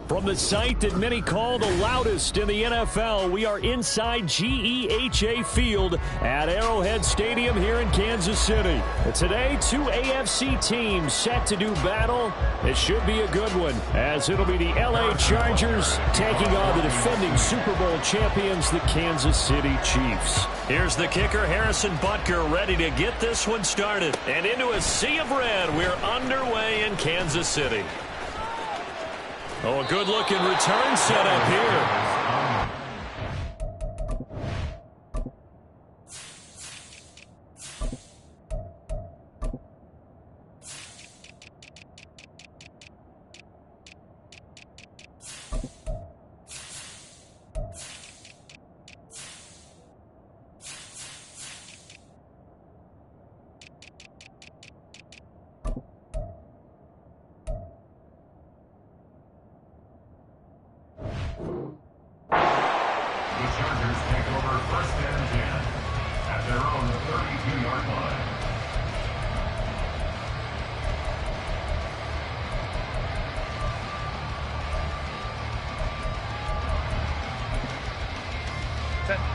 From the site that many call the loudest in the NFL, we are inside GEHA Field at Arrowhead Stadium here in Kansas City. Today, two AFC teams set to do battle. It should be a good one, as it'll be the LA Chargers taking on the defending Super Bowl champions, the Kansas City Chiefs. Here's the kicker, Harrison Butker, ready to get this one started. And into a sea of red, we're underway in Kansas City. Oh, a good-looking return setup here.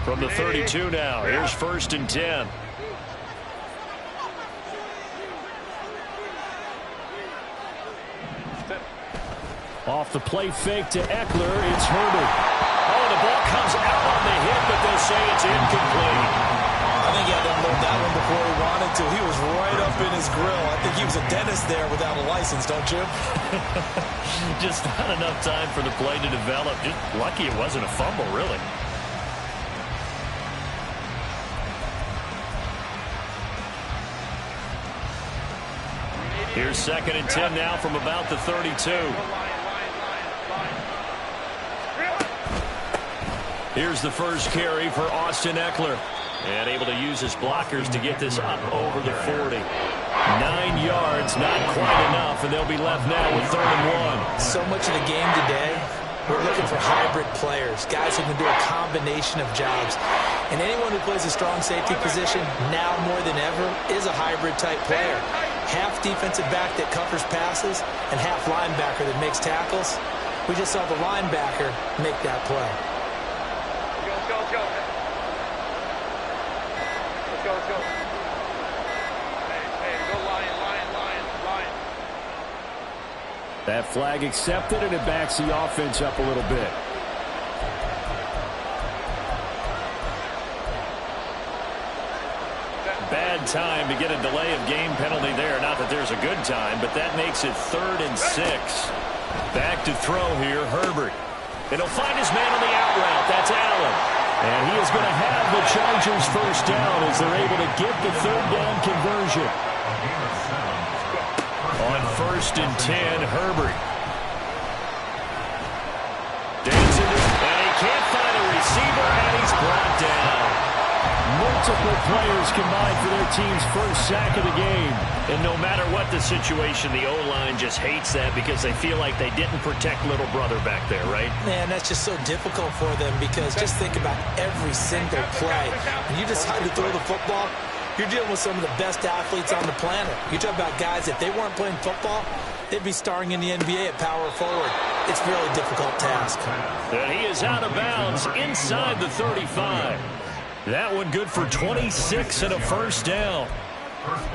From the 32 now, here's 1st and 10. Off the play fake to Eckler, it's Herbert. Oh, the ball comes out on the hit, but they'll say it's incomplete. I think he had to unload that one before he wanted to. He was right up in his grill. I think he was a dentist there without a license, don't you? Just not enough time for the play to develop. Just lucky it wasn't a fumble, really. Here's 2nd and 10 now from about the 32. Here's the first carry for Austin Eckler. And able to use his blockers to get this up over the 40. 9 yards, not quite enough, and they'll be left now with 3rd and 1. So much of the game today, we're looking for hybrid players, guys who can do a combination of jobs. And anyone who plays a strong safety position, now more than ever, is a hybrid-type player. Half defensive back that covers passes and half linebacker that makes tackles. We just saw the linebacker make that play. Let's go. Hey, go Lion. That flag accepted, and it backs the offense up a little bit. Bad time to get a delay of game penalty there. Not that there's a good time, but that makes it 3rd and 6. Back to throw here, Herbert. And he'll find his man on the out route. That's Allen. And he is going to have the Chargers first down as they're able to get the 3rd down conversion. On 1st and 10, Herbert. Dancing, and he can't find a receiver, and he's brought down. Multiple players combined for their team's first sack of the game. And no matter what the situation, the O-line just hates that because they feel like they didn't protect little brother back there, right? Man, that's just so difficult for them because just think about every single play. When you decide to throw the football, you're dealing with some of the best athletes on the planet. You talk about guys, if they weren't playing football, they'd be starring in the NBA at power forward. It's a really difficult task. And he is out of bounds inside the 35. That one good for 26 and a first down.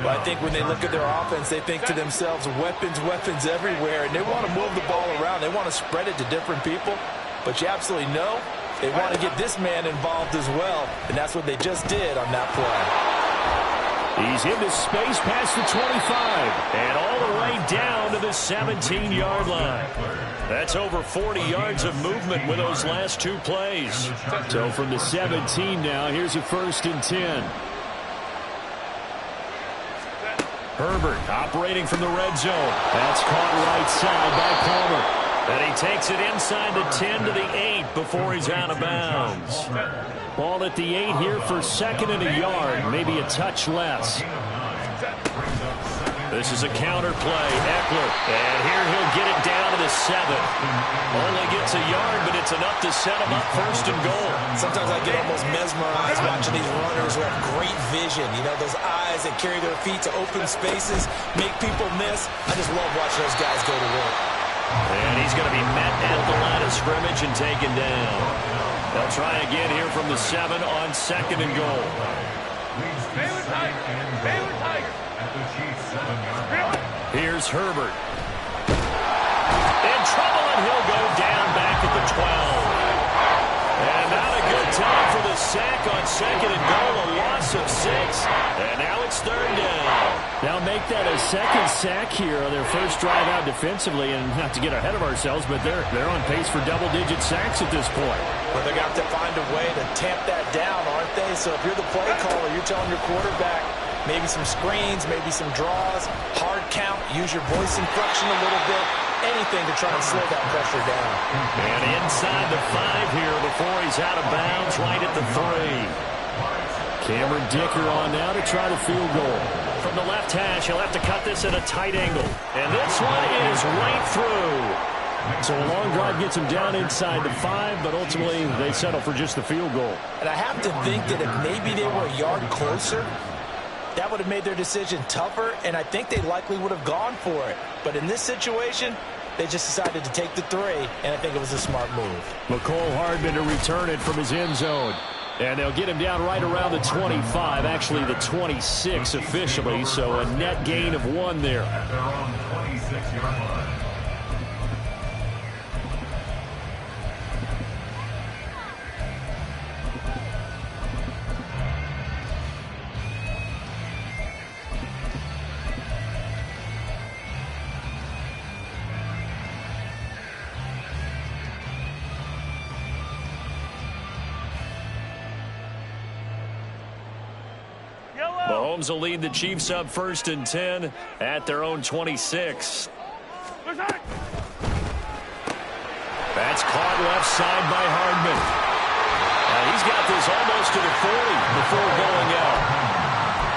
Well, I think when they look at their offense, they think to themselves, weapons everywhere, and they want to move the ball around. They want to spread it to different people, but you absolutely know they want to get this man involved as well, and that's what they just did on that play. He's into space past the 25 and all the way down to the 17-yard line. That's over 40 yards of movement with those last 2 plays. So from the 17 now, here's a 1st and 10. Herbert operating from the red zone. That's caught right side by Palmer. And he takes it inside the 10 to the 8 before he's out of bounds. Ball at the 8 here for 2nd and a yard, maybe a touch less. This is a counter play, Eckler, and here he'll get it down to the 7. Only gets a yard, but it's enough to set him up 1st and goal. Sometimes I get almost mesmerized watching these runners who have great vision. You know, those eyes that carry their feet to open spaces, make people miss. I just love watching those guys go to work. And he's going to be met at the line of scrimmage and taken down. They'll try again here from the 7 on 2nd and goal. Baylor Tigers. Baylor Tigers. Here's Herbert. In trouble, and he'll go down back at the 12. And not a good time for the sack on 2nd and goal, a loss of 6. And now it's 3rd down. Now make that a 2nd sack here on their first drive out defensively. And not to get ahead of ourselves, but they're on pace for double-digit sacks at this point. Well, they're going to have to find a way to tamp that down, aren't they? So if you're the play caller, you're telling your quarterback maybe some screens, maybe some draws, hard count, use your voice inflection a little bit, anything to try and slow that pressure down. And inside the 5 here before he's out of bounds, right at the 3. Cameron Dicker on now to try the field goal. From the left hash, he'll have to cut this at a tight angle. And this one is right through. So a long drive gets him down inside the 5, but ultimately they settle for just the field goal. And I have to think that if maybe they were a yard closer, that would have made their decision tougher, and I think they likely would have gone for it. But in this situation, they just decided to take the 3, and I think it was a smart move. McCole Hardman to return it from his end zone. And they'll get him down right around the 25, actually the 26 officially, so a net gain of 1 there. At their own 26-yard line. Mahomes will lead the Chiefs up 1st and 10 at their own 26. That's caught left side by Hardman. He's got this almost to the 40 before going out.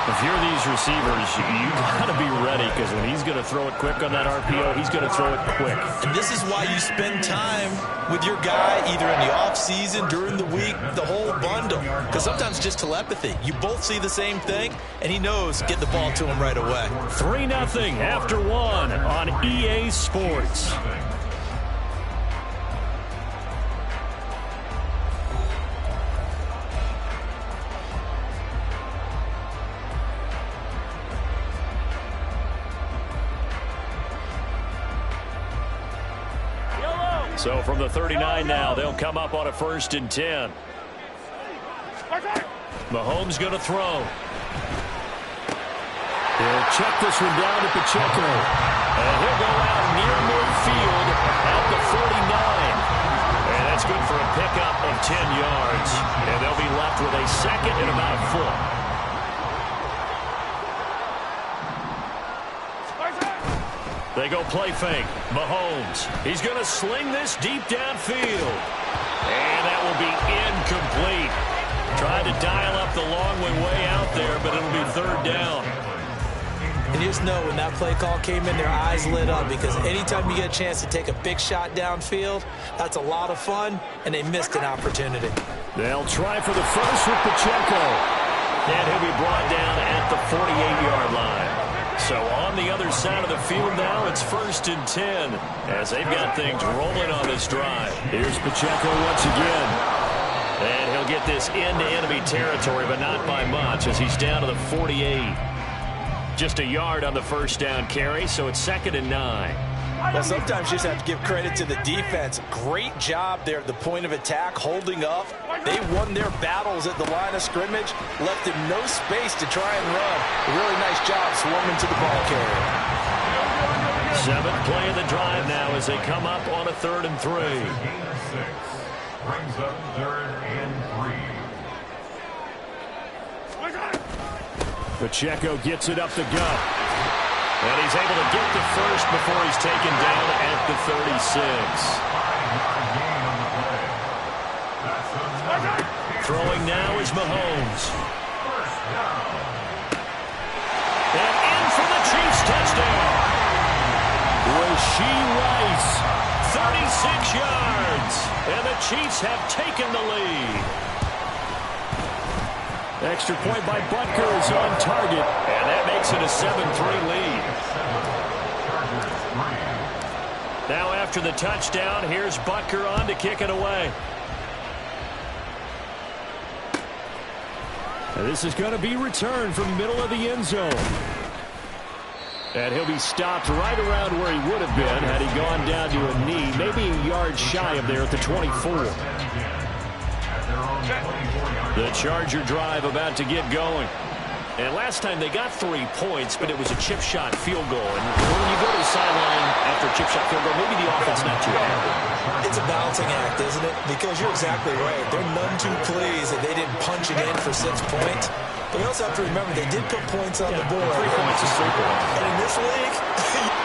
If you're these receivers, you got to be ready, because when he's going to throw it quick on that RPO, he's going to throw it quick. And this is why you spend time with your guy either in the offseason, during the week, the whole bundle. Because sometimes just telepathy. You both see the same thing, and he knows get the ball to him right away. 3-0 after 1 on EA Sports. So from the 39 now, they'll come up on a 1st and 10. Mahomes going to throw. He'll check this one down to Pacheco. And he'll go out near midfield at the 49. And that's good for a pickup of 10 yards. And they'll be left with a 2nd and about a foot. They go play fake. Mahomes. He's going to sling this deep downfield. And that will be incomplete. Tried to dial up the long way out there, but it'll be 3rd down. And you just know when that play call came in, their eyes lit up, because anytime you get a chance to take a big shot downfield, that's a lot of fun, and they missed an opportunity. They'll try for the first with Pacheco. And he'll be brought down at the 48-yard line. So on the other side of the field now, it's 1st and 10 as they've got things rolling on this drive. Here's Pacheco once again. And he'll get this into enemy territory, but not by much, as he's down to the 48. Just a yard on the 1st down carry, so it's 2nd and 9. Well, sometimes you just have to give credit to the defense. Great job there at the point of attack, holding up. They won their battles at the line of scrimmage, left him no space to try and run. A really nice job swarming to the ball carrier. 7th play of the drive now as they come up on a 3rd and 3. Brings up 3rd and 3. Pacheco gets it up the gut. And he's able to get the first before he's taken down at the 36. Throwing now is Mahomes. And in for the Chiefs touchdown. Rashee Rice, 36 yards. And the Chiefs have taken the lead. Extra point by Butker is on target, and that makes it a 7-3 lead. Now after the touchdown, here's Butker on to kick it away. And this is going to be returned from the middle of the end zone. And he'll be stopped right around where he would have been had he gone down to a knee, maybe a yard shy of there at the 24. The Charger drive about to get going. And last time they got 3 points, but it was a chip shot field goal. And when you go to the sideline after a chip shot field goal, maybe the offense not too happy. It's a balancing act, isn't it? Because you're exactly right. They're none too pleased that they didn't punch it in for 6 points. But you also have to remember they did put points on the board. 3 points is 3 points. And in this league,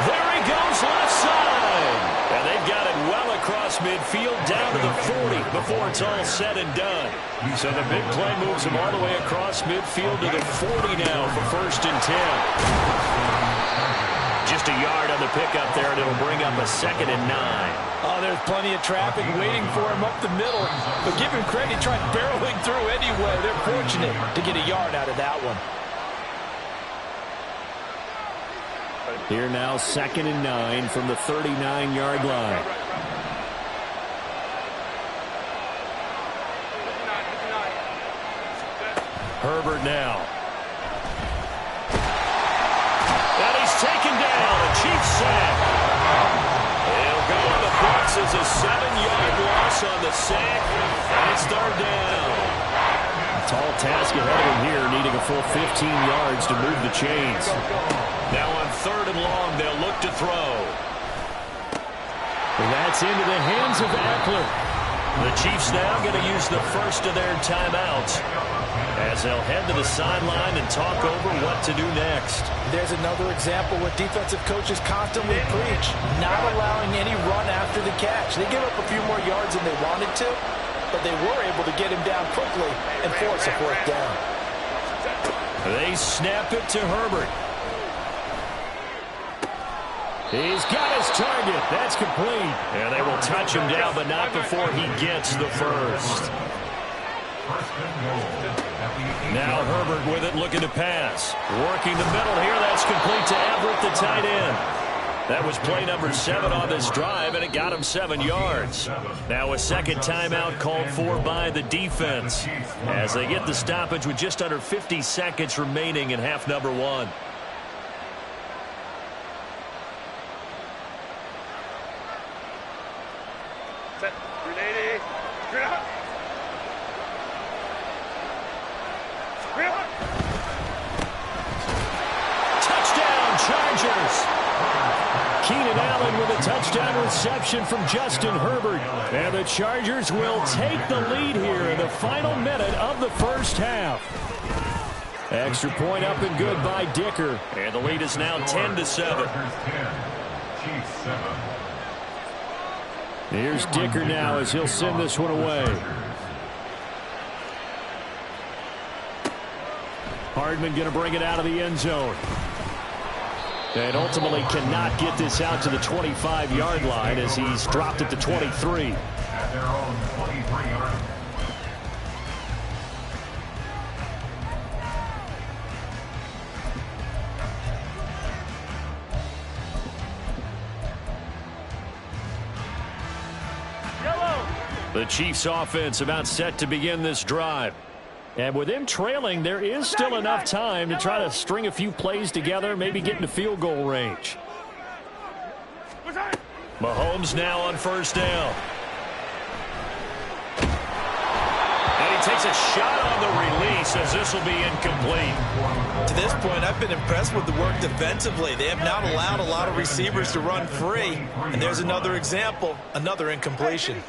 there he goes left side. And they've got it well across midfield down to the 40 before it's all said and done. So the big play moves him all the way across midfield to the 40 now for 1st and 10. Just a yard on the pickup there, and it'll bring up a 2nd and 9. Oh, there's plenty of traffic waiting for him up the middle. But give him credit, he tried barreling through anyway. They're fortunate to get a yard out of that one. Here now, 2nd and 9 from the 39-yard line. Herbert now. And he's taken down. A Chiefs sack. He'll go on the box as a 7-yard loss on the sack. And it's 3rd down. A tall task ahead of him here, needing a full 15 yards to move the chains. Now on 3rd and long, they'll look to throw. And that's into the hands of Eckler. The Chiefs now going to use the first of their timeouts as they'll head to the sideline and talk over what to do next. There's another example what defensive coaches constantly preach, not allowing any run after the catch. They give up a few more yards than they wanted to, but they were able to get him down quickly and force a 4th down. They snap it to Herbert. He's got his target. That's complete. And they will touch him down, but not before he gets the first. Now Herbert with it, looking to pass. Working the middle here. That's complete to Everett, the tight end. That was play number 7 on this drive, and it got him 7 yards. Now a 2nd timeout called for by the defense as they get the stoppage with just under 50 seconds remaining in half number 1. Set. Ready. Straight out. Straight out. Touchdown, Chargers. Keenan Allen with a touchdown reception from Justin Herbert. And the Chargers will take the lead here in the final minute of the first half. Extra point up and good by Dicker. And the lead is now 10-7. Here's Dicker now as he'll send this one away. Hardman going to bring it out of the end zone. And ultimately cannot get this out to the 25-yard line as he's dropped at the 23. At their own 23-yard. The Chiefs offense about set to begin this drive. And with them trailing, there is still enough time to try to string a few plays together, maybe get into field goal range. Mahomes now on 1st down. And he takes a shot on the release as this will be incomplete. To this point, I've been impressed with the work defensively. They have not allowed a lot of receivers to run free. And there's another example, another incompletion.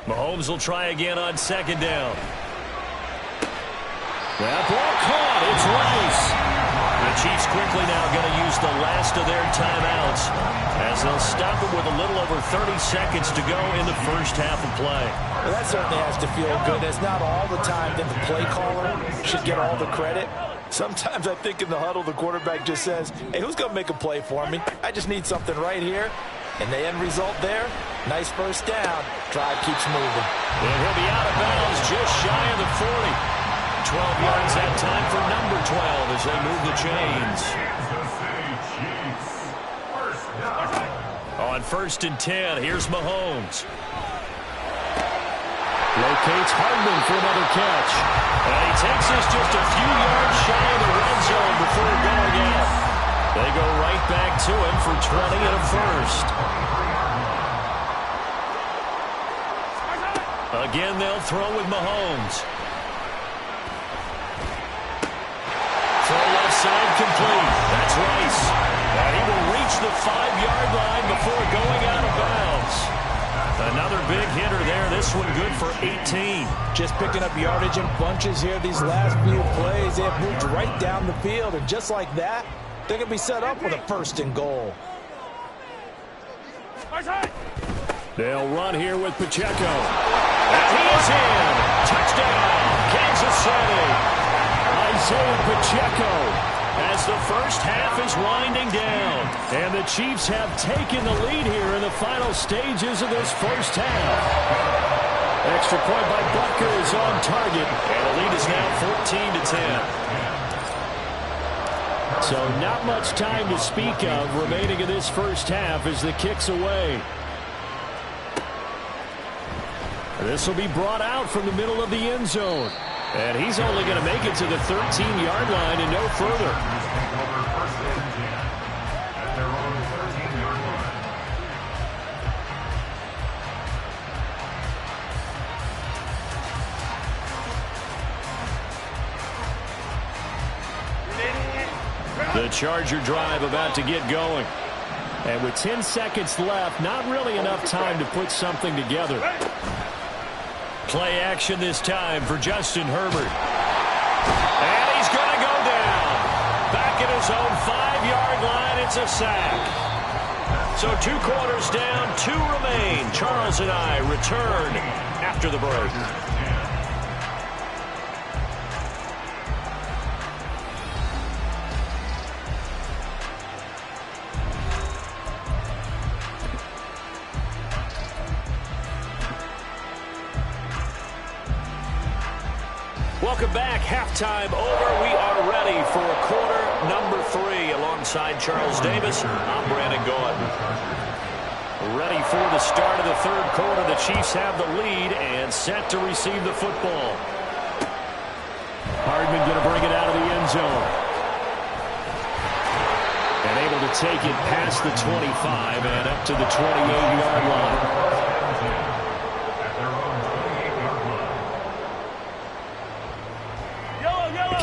Mahomes will try again on 2nd down. That ball caught. It's Rice. The Chiefs quickly now going to use the last of their timeouts as they'll stop it with a little over 30 seconds to go in the first half of play. Well, that certainly has to feel good. It's not all the time that the play caller should get all the credit. Sometimes I think in the huddle, the quarterback just says, hey, who's going to make a play for me? I just need something right here. And the end result there, nice 1st down. Drive keeps moving. And he'll be out of bounds just shy of the 40. 12 yards that time for number 12 as they move the chains. Kansas City Chiefs. 1st down. 1st and 10. Here's Mahomes. Locates Hardman for another catch. And he takes us just a few yards shy of the red zone before going out. They go right back to him for 20 and a first. Again, they'll throw with Mahomes. Throw left side complete. That's Rice. And he will reach the 5-yard line before going out of bounds. Another big hitter there. This one good for 18. Just picking up yardage in bunches here these last few plays. They have moved right down the field. And just like that, they're going to be set up with a 1st and goal. They'll run here with Pacheco. And he is in. Touchdown, Kansas City. Isaiah Pacheco as the first half is winding down. And the Chiefs have taken the lead here in the final stages of this first half. Extra point by Butker is on target. And the lead is now 14 to 10. So not much time to speak of remaining in this first half as the kick's away. This will be brought out from the middle of the end zone. And he's only going to make it to the 13-yard line and no further. The Charger drive about to get going. And with 10 seconds left, not really enough time to put something together. Play action this time for Justin Herbert. And he's going to go down. Back at his own 5-yard line, it's a sack. So 2 quarters down, 2 remain. Charles and I return after the break. Welcome back. Halftime over. We are ready for quarter number 3. Alongside Charles Davis, I'm Brandon Gordon. Ready for the start of the 3rd quarter. The Chiefs have the lead and set to receive the football. Hardman going to bring it out of the end zone. And able to take it past the 25 and up to the 28-yard line.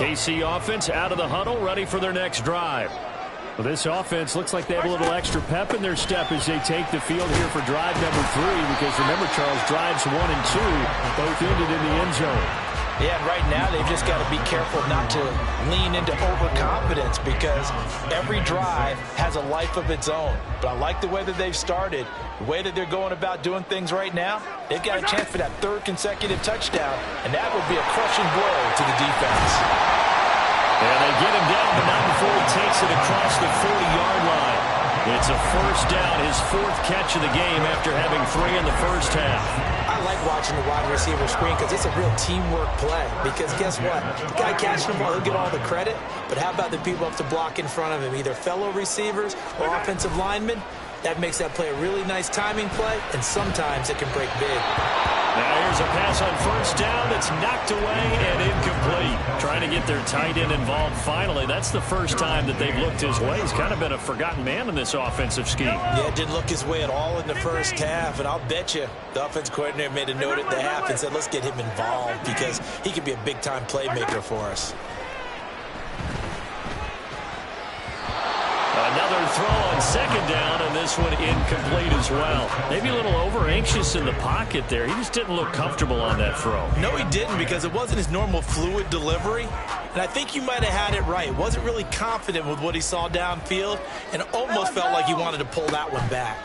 KC offense out of the huddle, ready for their next drive. Well, this offense looks like they have a little extra pep in their step as they take the field here for drive number 3, because remember, Charles, drives 1 and 2 both ended in the end zone. Yeah, and right now they've just got to be careful not to lean into overconfidence, because every drive has a life of its own. But I like the way that they've started, the way that they're going about doing things right now. They've got a chance for that 3rd consecutive touchdown, and that would be a crushing blow to the defense. And they get him down, but not before he takes it across the 40-yard line. It's a first down, his 4th catch of the game after having 3 in the first half. I like watching the wide receiver screen because it's a real teamwork play. Because guess what? The guy catching the ball, he'll get all the credit. But how about the people up to block in front of him, either fellow receivers or offensive linemen? That makes that play a really nice timing play, and sometimes it can break big. Now here's a pass on first down that's knocked away and incomplete. Trying to get their tight end involved finally. That's the first time that they've looked his way. He's kind of been a forgotten man in this offensive scheme. Yeah, didn't look his way at all in the first half, and I'll bet you the offense coordinator made a note at the half and said, let's get him involved because he could be a big-time playmaker for us. Another throw on 2nd down, and this one incomplete as well. Maybe a little over-anxious in the pocket there. He just didn't look comfortable on that throw. No, he didn't, because it wasn't his normal fluid delivery. And I think you might have had it right. Wasn't really confident with what he saw downfield, and almost felt like he wanted to pull that one back.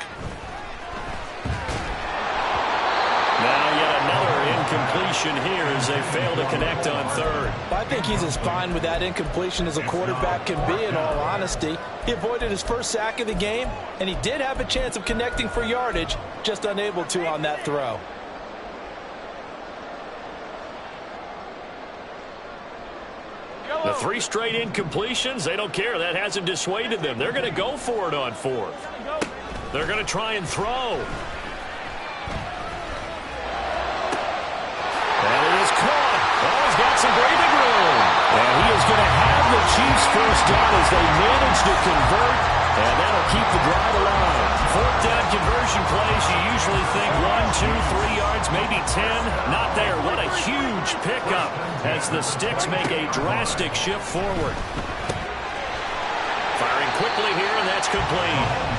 Now yet another incompletion here as they fail to connect on 3rd. I think he's as fine with that incompletion as a quarterback can be, in all honesty. He avoided his first sack of the game, and he did have a chance of connecting for yardage, just unable to on that throw. The 3 straight incompletions, they don't care. That hasn't dissuaded them. They're going to go for it on 4th. They're going to try and throw. And it is caught. Oh, he's got some breathing room. And he is going to have the Chiefs first down as they manage to convert. And that'll keep the drive alive. Fourth down conversion plays, you usually think 1, 2, 3 yards, maybe 10. Not there. What a huge pickup as the Sticks make a drastic shift forward. Firing quickly here, and that's complete.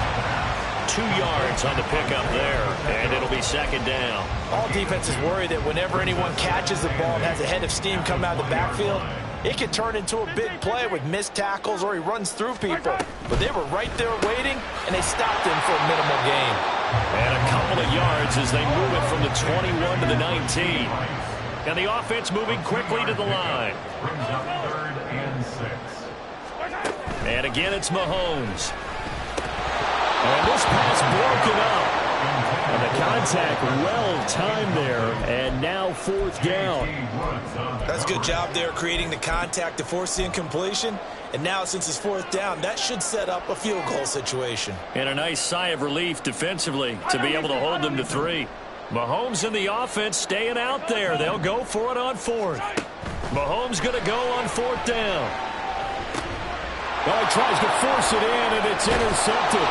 2 yards on the pickup there, and it'll be second down. All defenses worry that whenever anyone catches the ball and has a head of steam come out of the backfield, it can turn into a big play with missed tackles or he runs through people. But they were right there waiting, and they stopped him for a minimal gain. And a couple of yards as they move it from the 21 to the 19. And the offense moving quickly to the line. Brings up 3rd and 6. And again, it's Mahomes. And this pass broken up. And the contact well-timed there. And now 4th down. That's a good job there creating the contact to force the incompletion. And now since it's 4th down, that should set up a field goal situation. And a nice sigh of relief defensively to be able to hold them to 3. Mahomes and the offense staying out there. They'll go for it on 4th. Mahomes going to go on 4th down. Well, he tries to force it in, and it's intercepted.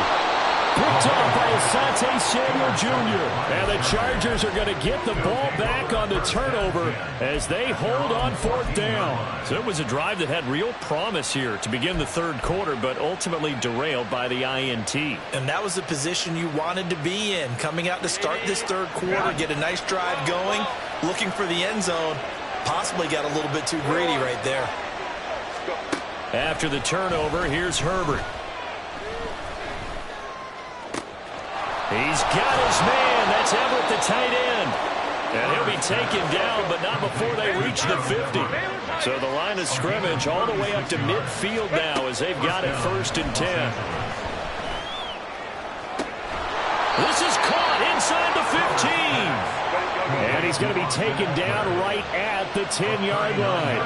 Picked up by Asante Samuel Jr. And the Chargers are going to get the ball back on the turnover as they hold on 4th down. So it was a drive that had real promise here to begin the 3rd quarter, but ultimately derailed by the INT. And that was the position you wanted to be in. Coming out to start this 3rd quarter, get a nice drive going, looking for the end zone. Possibly got a little bit too greedy right there. After the turnover, here's Herbert. He's got his man. That's Everett, the tight end. And he'll be taken down, but not before they reach the 50. So the line of scrimmage all the way up to midfield now as they've got it 1st and 10. This is caught inside the 15. And he's going to be taken down right at the 10-yard line.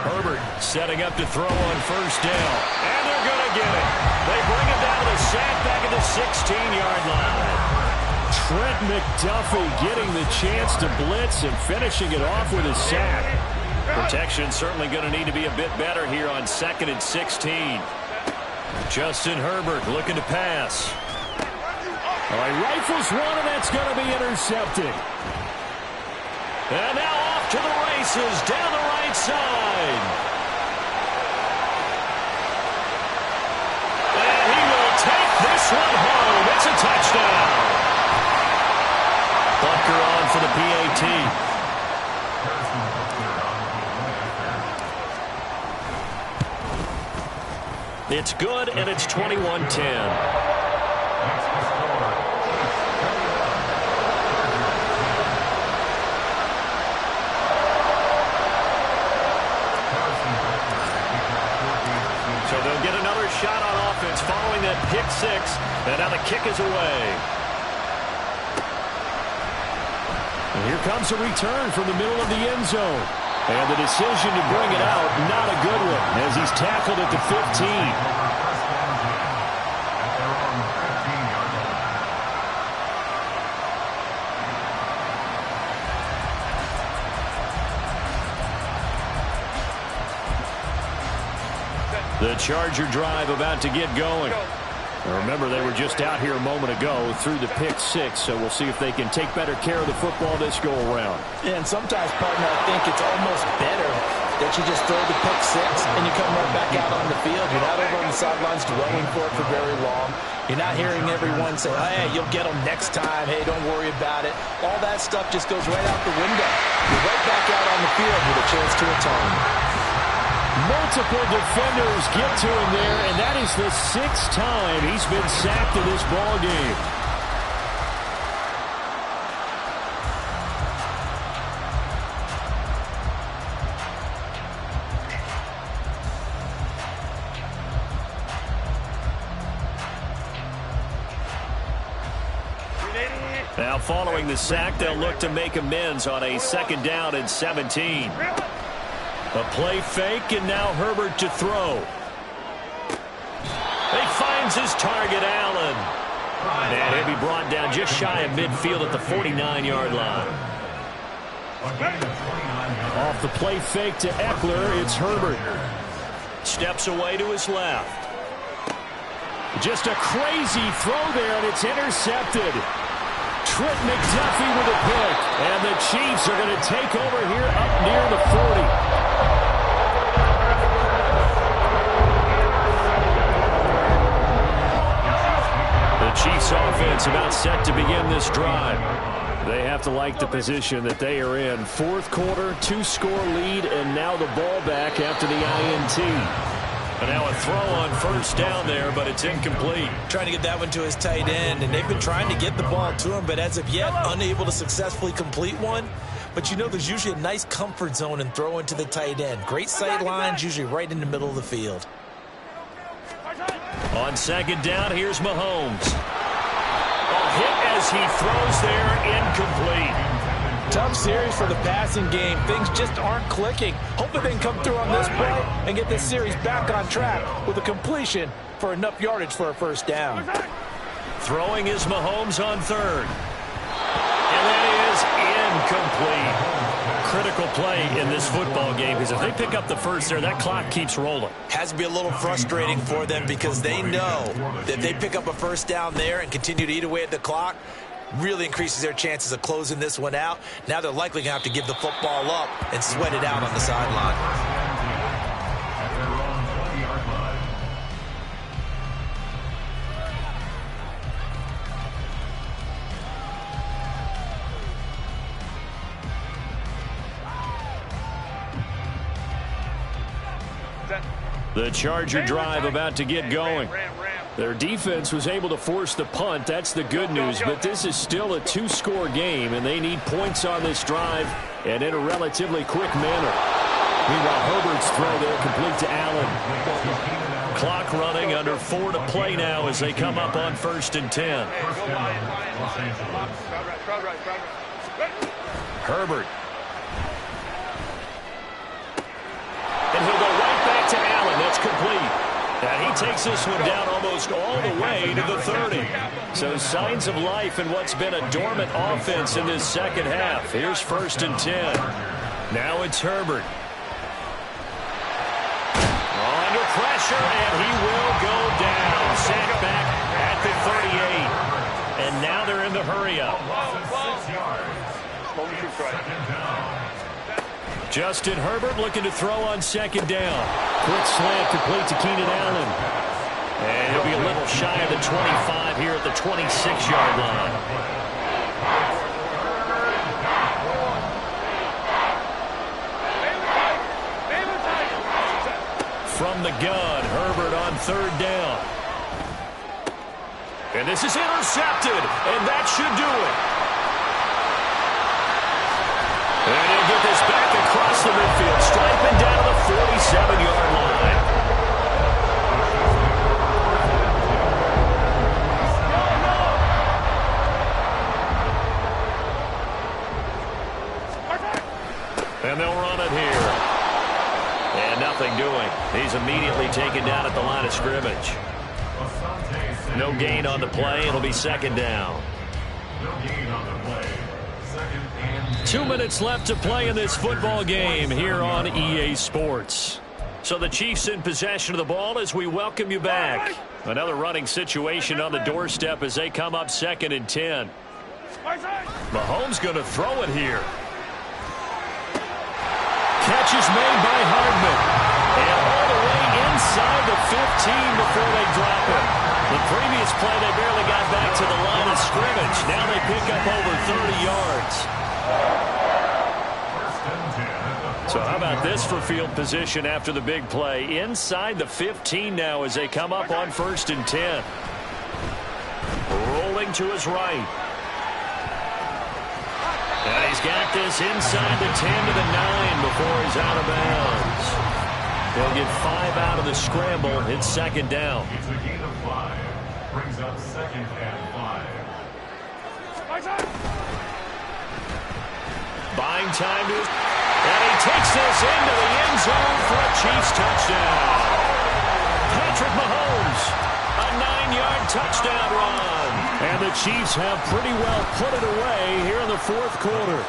Herbert setting up to throw on 1st down. And they're going to get it. They bring him down to the sack back at the 16-yard line. Trent McDuffie getting the chance to blitz and finishing it off with a sack. Protection certainly going to need to be a bit better here on 2nd and 16. Justin Herbert looking to pass. All right, rifles one, and that's going to be intercepted. And now off to the races down the right side. And he will take this one home. It's a touchdown. Bucker on for the PAT. It's good, and it's 21-10. So they'll get another shot on offense following that pick 6, and now the kick is away. And here comes a return from the middle of the end zone. And the decision to bring it out, not a good one, as he's tackled at the 15. The Charger drive about to get going. Now remember, they were just out here a moment ago through the pick 6, so we'll see if they can take better care of the football this go-around. Yeah, and sometimes, partner, I think it's almost better that you just throw the pick 6 and you come right back out on the field. You're not over on the sidelines dwelling for it for very long. You're not hearing everyone say, hey, you'll get them next time. Hey, don't worry about it. All that stuff just goes right out the window. You're right back out on the field with a chance to atone. Multiple defenders get to him there, and that is the 6th time he's been sacked in this ball game. Now following the sack, they'll look to make amends on a 2nd down and 17. A play fake, and now Herbert to throw. They find finds his target, Allen. And he'll be brought down just shy of midfield at the 49-yard line. Off the play fake to Eckler, it's Herbert. Steps away to his left. Just a crazy throw there, and it's intercepted. Trent McDuffie with a pick. And the Chiefs are going to take over here up near the 40. The Chiefs offense about set to begin this drive. They have to like the position that they are in. Fourth quarter, 2-score lead, and now the ball back after the INT. And now a throw on first down there, but it's incomplete. Trying to get that one to his tight end, and they've been trying to get the ball to him, but as of yet, unable to successfully complete one. But you know there's usually a nice comfort zone in throwing to the tight end. Great sight lines, usually right in the middle of the field. On second down, here's Mahomes. A hit as he throws there, incomplete. Tough series for the passing game. Things just aren't clicking. Hoping they can come through on this play and get this series back on track with a completion for enough yardage for a first down. Throwing is Mahomes on third. And that is incomplete. Critical play in this football game because if they pick up the first there, that clock keeps rolling. Has to be a little frustrating for them because they know that if they pick up a first down there and continue to eat away at the clock, really increases their chances of closing this one out. Now they're likely going to have to give the football up and sweat it out on the sideline. The Charger drive about to get going. Their defense was able to force the punt. That's the good news. But this is still a 2-score game, and they need points on this drive and in a relatively quick manner. Meanwhile, Herbert's throw there complete to Allen. Clock running, under 4 to play now as they come up on 1st and 10. Herbert. And he'll go right back to Allen. That's complete. And he takes this one down almost all the way to the 30. So signs of life in what's been a dormant offense in this second half. Here's 1st and 10. Now it's Herbert. Under pressure, and he will go down. Sacked back at the 38. And now they're in the hurry-up. Justin Herbert looking to throw on second down. Quick slant complete to Keenan Allen. And he'll be a little shy of the 25 here at the 26-yard line. From the gun, Herbert on third down. And this is intercepted, and that should do it. And he'll get this back across the midfield, striping down to the 47-yard line. And they'll run it here. And nothing doing. He's immediately taken down at the line of scrimmage. No gain on the play. It'll be second down. No gain on the play. 2 minutes left to play in this football game here on EA Sports. So the Chiefs in possession of the ball as we welcome you back. Another running situation on the doorstep as they come up 2nd and 10. Mahomes going to throw it here. Catch is made by Hardman. And all the way inside the 15 before they drop it. The previous play, they barely got back to the line of scrimmage. Now they pick up over 30 yards. So how about this for field position after the big play? Inside the 15 now as they come up on 1st and 10. Rolling to his right. And he's got this inside the 10 to the 9 before he's out of bounds. They'll get 5 out of the scramble. It's second down. It's a gain of 5. Brings up 2nd and 5. Buying time to his... And he takes this into the end zone for a Chiefs touchdown. Patrick Mahomes, a touchdown run. And the Chiefs have pretty well put it away here in the fourth quarter.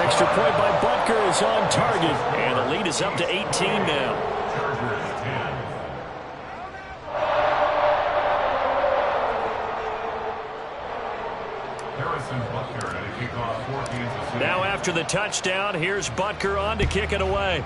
Extra point by Butker is on target, and the lead is up to 18 now. Now after the touchdown, here's Butker on to kick it away.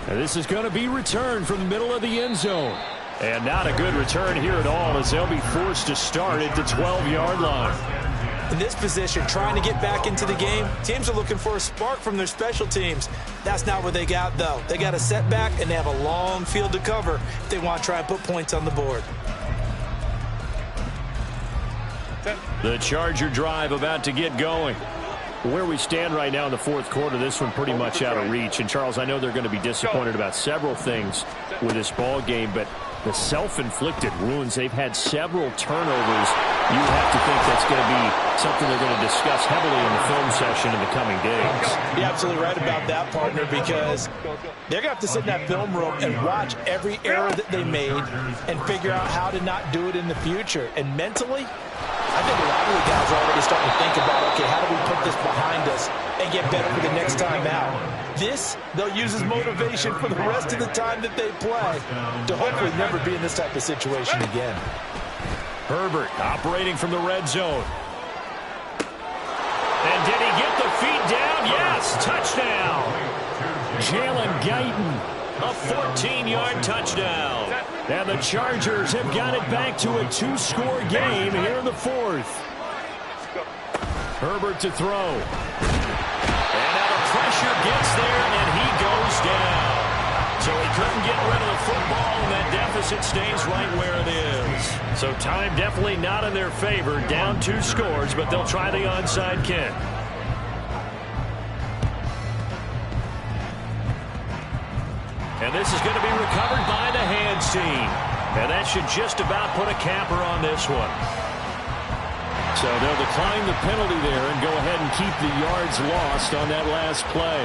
And this is going to be returned from the middle of the end zone. And not a good return here at all, as they'll be forced to start at the 12-yard line. In this position, trying to get back into the game, teams are looking for a spark from their special teams. That's not what they got, though. They got a setback, and they have a long field to cover if they want to try and put points on the board. The Charger drive about to get going. Where we stand right now in the fourth quarter, this one pretty much out of reach. And, Charles, I know they're going to be disappointed about several things with this ball game, but the self-inflicted wounds, they've had several turnovers. You have to think that's going to be something they're going to discuss heavily in the film session in the coming days. You're absolutely right about that, partner, because they're going to have to sit in that film room and watch every error that they made and figure out how to not do it in the future. And mentally, I think a lot of the guys are already starting to think about, okay, how do we put this behind us and get better for the next time out? This, they'll use as motivation for the rest of the time that they play to hopefully never be in this type of situation again. Herbert operating from the red zone. And did he get the feet down? Yes, touchdown. Jalen Guyton, a 14-yard touchdown. And the Chargers have got it back to a two-score game here in the fourth. Herbert to throw. And now the pressure gets there, and he goes down. So he couldn't get rid of the football, and that deficit stays right where it is. So time definitely not in their favor. Down 2 scores, but they'll try the onside kick. And this is going to be recovered by the hands team. And that should just about put a capper on this one. So they'll decline the penalty there and go ahead and keep the yards lost on that last play.